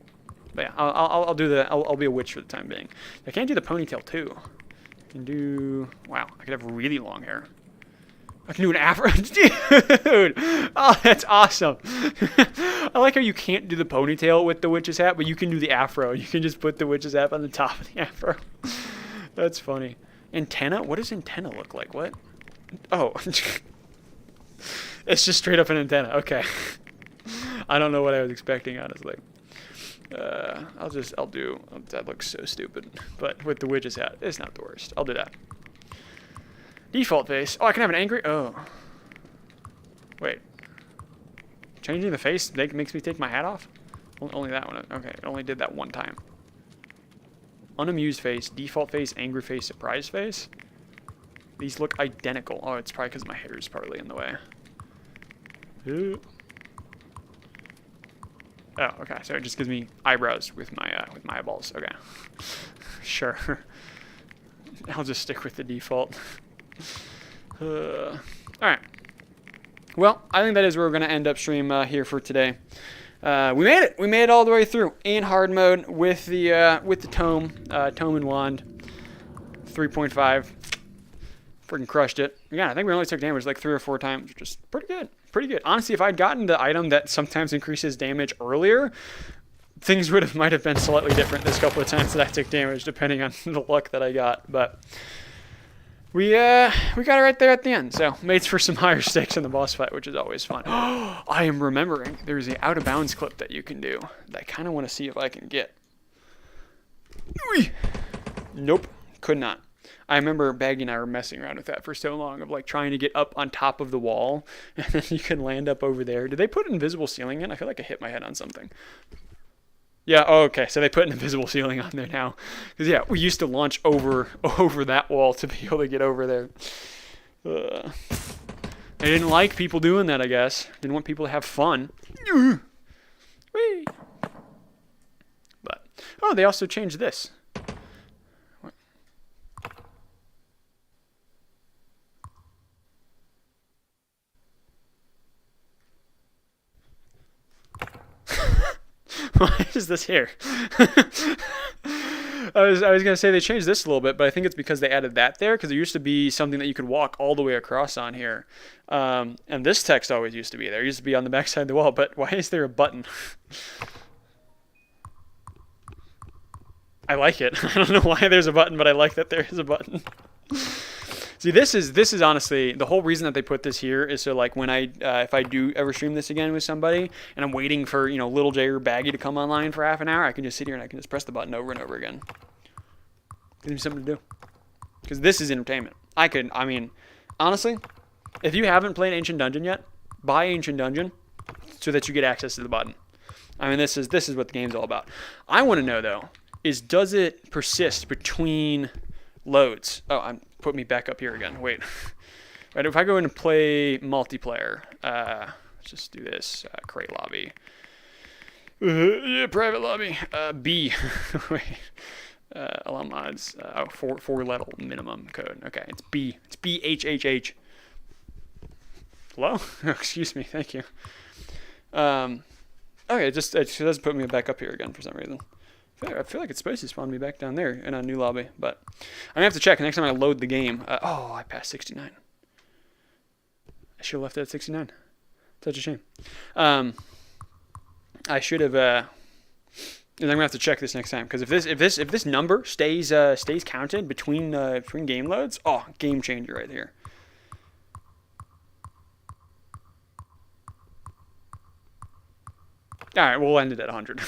[SPEAKER 1] But yeah, I'll do the. I'll be a witch for the time being. I can't do the ponytail too. I can do. Wow, I could have really long hair. I can do an afro. Dude! Oh, that's awesome. I like how you can't do the ponytail with the witch's hat, but you can do the afro. You can just put the witch's hat on the top of the afro. That's funny. Antenna? What does antenna look like? What? Oh. It's just straight up an antenna. Okay. I don't know what I was expecting, honestly. I'll do. That looks so stupid. But with the witch's hat, it's not the worst. I'll do that. Default face. Oh, I can have an angry. Oh. Wait. Changing the face makes me take my hat off? Only that one. Okay, it only did that one time. Unamused face, default face, angry face, surprise face. These look identical. Oh, it's probably because my hair is partly in the way. Oh, okay. So it just gives me eyebrows with my eyeballs. Okay. Sure. I'll just stick with the default. All right. Well, I think that is where we're going to end up stream here for today. We made it. We made it all the way through in hard mode with the tome and wand, 3.5. Freaking crushed it. Again, I think we only took damage like 3 or 4 times, which is pretty good. Pretty good. Honestly, if I'd gotten the item that sometimes increases damage earlier, things might have been slightly different this couple of times that I took damage, depending on the luck that I got. But we got it right there at the end, so made for some higher stakes in the boss fight, which is always fun. I am remembering there's an out of bounds clip that you can do that I kind of want to see if I can get. Nope, could not. I remember Baggy and I were messing around with that for so long, of like trying to get up on top of the wall, and then you can land up over there. Did they put an invisible ceiling in? I feel like I hit my head on something. Yeah, oh, okay, so they put an invisible ceiling on there now. Because, yeah, we used to launch over that wall to be able to get over there. They didn't like people doing that, I guess. Didn't want people to have fun. Whee! But, oh, they also changed this. What? Why is this here? I was gonna say they changed this a little bit, but I think it's because they added that there, because there used to be something that you could walk all the way across on here, and this text always used to be there. It used to be on the back side of the wall, but why is there a button? I like it. I don't know why there's a button, but I like that there is a button. See, this is honestly the whole reason that they put this here is so like when if I do ever stream this again with somebody and I'm waiting for Little J or Baggy to come online for half an hour, I can just sit here and I can just press the button over and over again. Gives me something to do. Because this is entertainment. I mean, honestly, if you haven't played Ancient Dungeon yet, buy Ancient Dungeon so that you get access to the button. I mean, this is what the game's all about. I want to know though, does it persist between loads? Oh, put me back up here again. Wait. Right, if I go in and play multiplayer, let's just do this. Create lobby. Yeah, private lobby. B. Wait. Allow mods. Four letter minimum code. Okay, it's B. It's BHHH. Hello? Excuse me. Thank you. Okay, it doesn't put me back up here again for some reason. I feel like it's supposed to spawn me back down there in a new lobby, but I'm going to have to check next time I load the game. I passed 69. I should have left it at 69. Such a shame. I should have, and I'm going to have to check this next time, because if this number stays counted between game loads, game changer right here. All right, we'll end it at 100.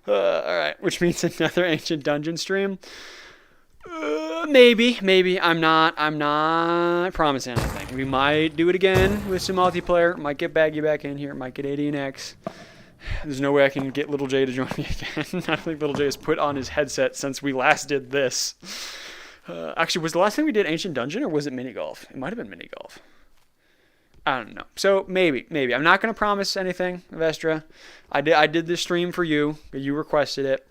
[SPEAKER 1] All right, which means another Ancient Dungeon stream. Maybe. I'm not promising anything. We might do it again with some multiplayer. Might get Baggy back in here. Might get ADNX. There's no way I can get Little J to join me again. I don't think Little J has put on his headset since we last did this. Actually, was the last thing we did Ancient Dungeon, or was it Mini Golf? It might have been Mini Golf. I don't know. So maybe. I'm not going to promise anything, Vestra. I did this stream for you. You requested it.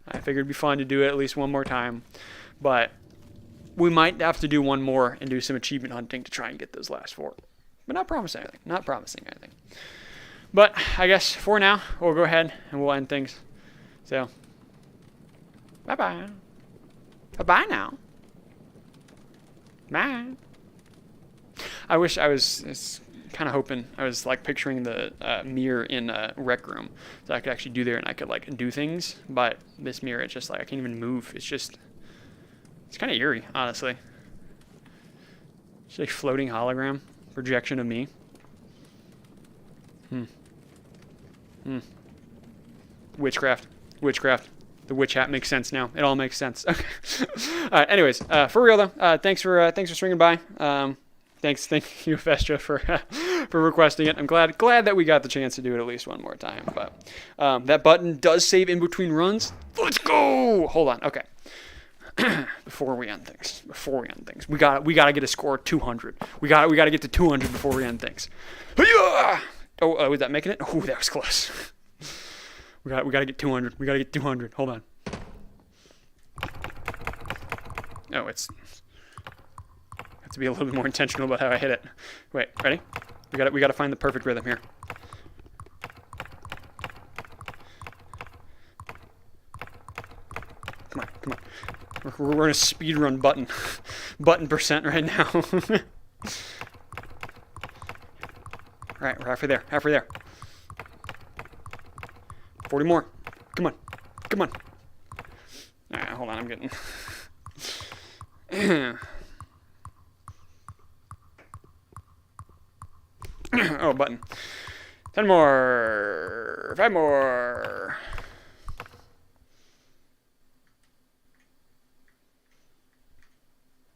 [SPEAKER 1] I figured it'd be fun to do it at least one more time. But we might have to do one more and do some achievement hunting to try and get those last 4. But not promising anything. But I guess for now, we'll go ahead and we'll end things. So, bye-bye. Bye-bye now. Bye. I wish I was kind of hoping, I was like picturing the mirror in a rec room. So I could actually do there and I could like do things. But this mirror, it's just like, I can't even move. It's kind of eerie, honestly. It's like floating hologram projection of me. Witchcraft. The witch hat makes sense now. It all makes sense. Okay. All right. Anyways, for real though, thanks for swinging by. Thank you, Vestra, for requesting it. I'm glad that we got the chance to do it at least one more time. But that button does save in between runs. Let's go. Hold on. Okay. Before we end things, we gotta get a score of 200. We gotta get to 200 before we end things. Oh, was that making it? Oh, that was close. We gotta get 200. We gotta get 200. Hold on. Oh, it's have to be a little bit more intentional about how I hit it. Wait, ready? We gotta find the perfect rhythm here. Come on. We're in a speed run button percent right now. All right, we're halfway there. 40 more. Come on. All right, hold on, I'm getting... Oh, button. 10 more. 5 more.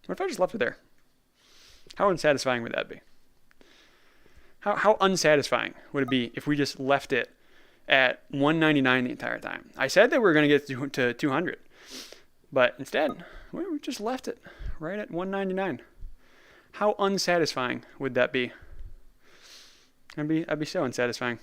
[SPEAKER 1] What if I just left it there? How unsatisfying would that be? How unsatisfying would it be if we just left it at 199 the entire time? I said that we were going to get to 200, but instead, we just left it right at 199. How unsatisfying would that be? That'd be so unsatisfying.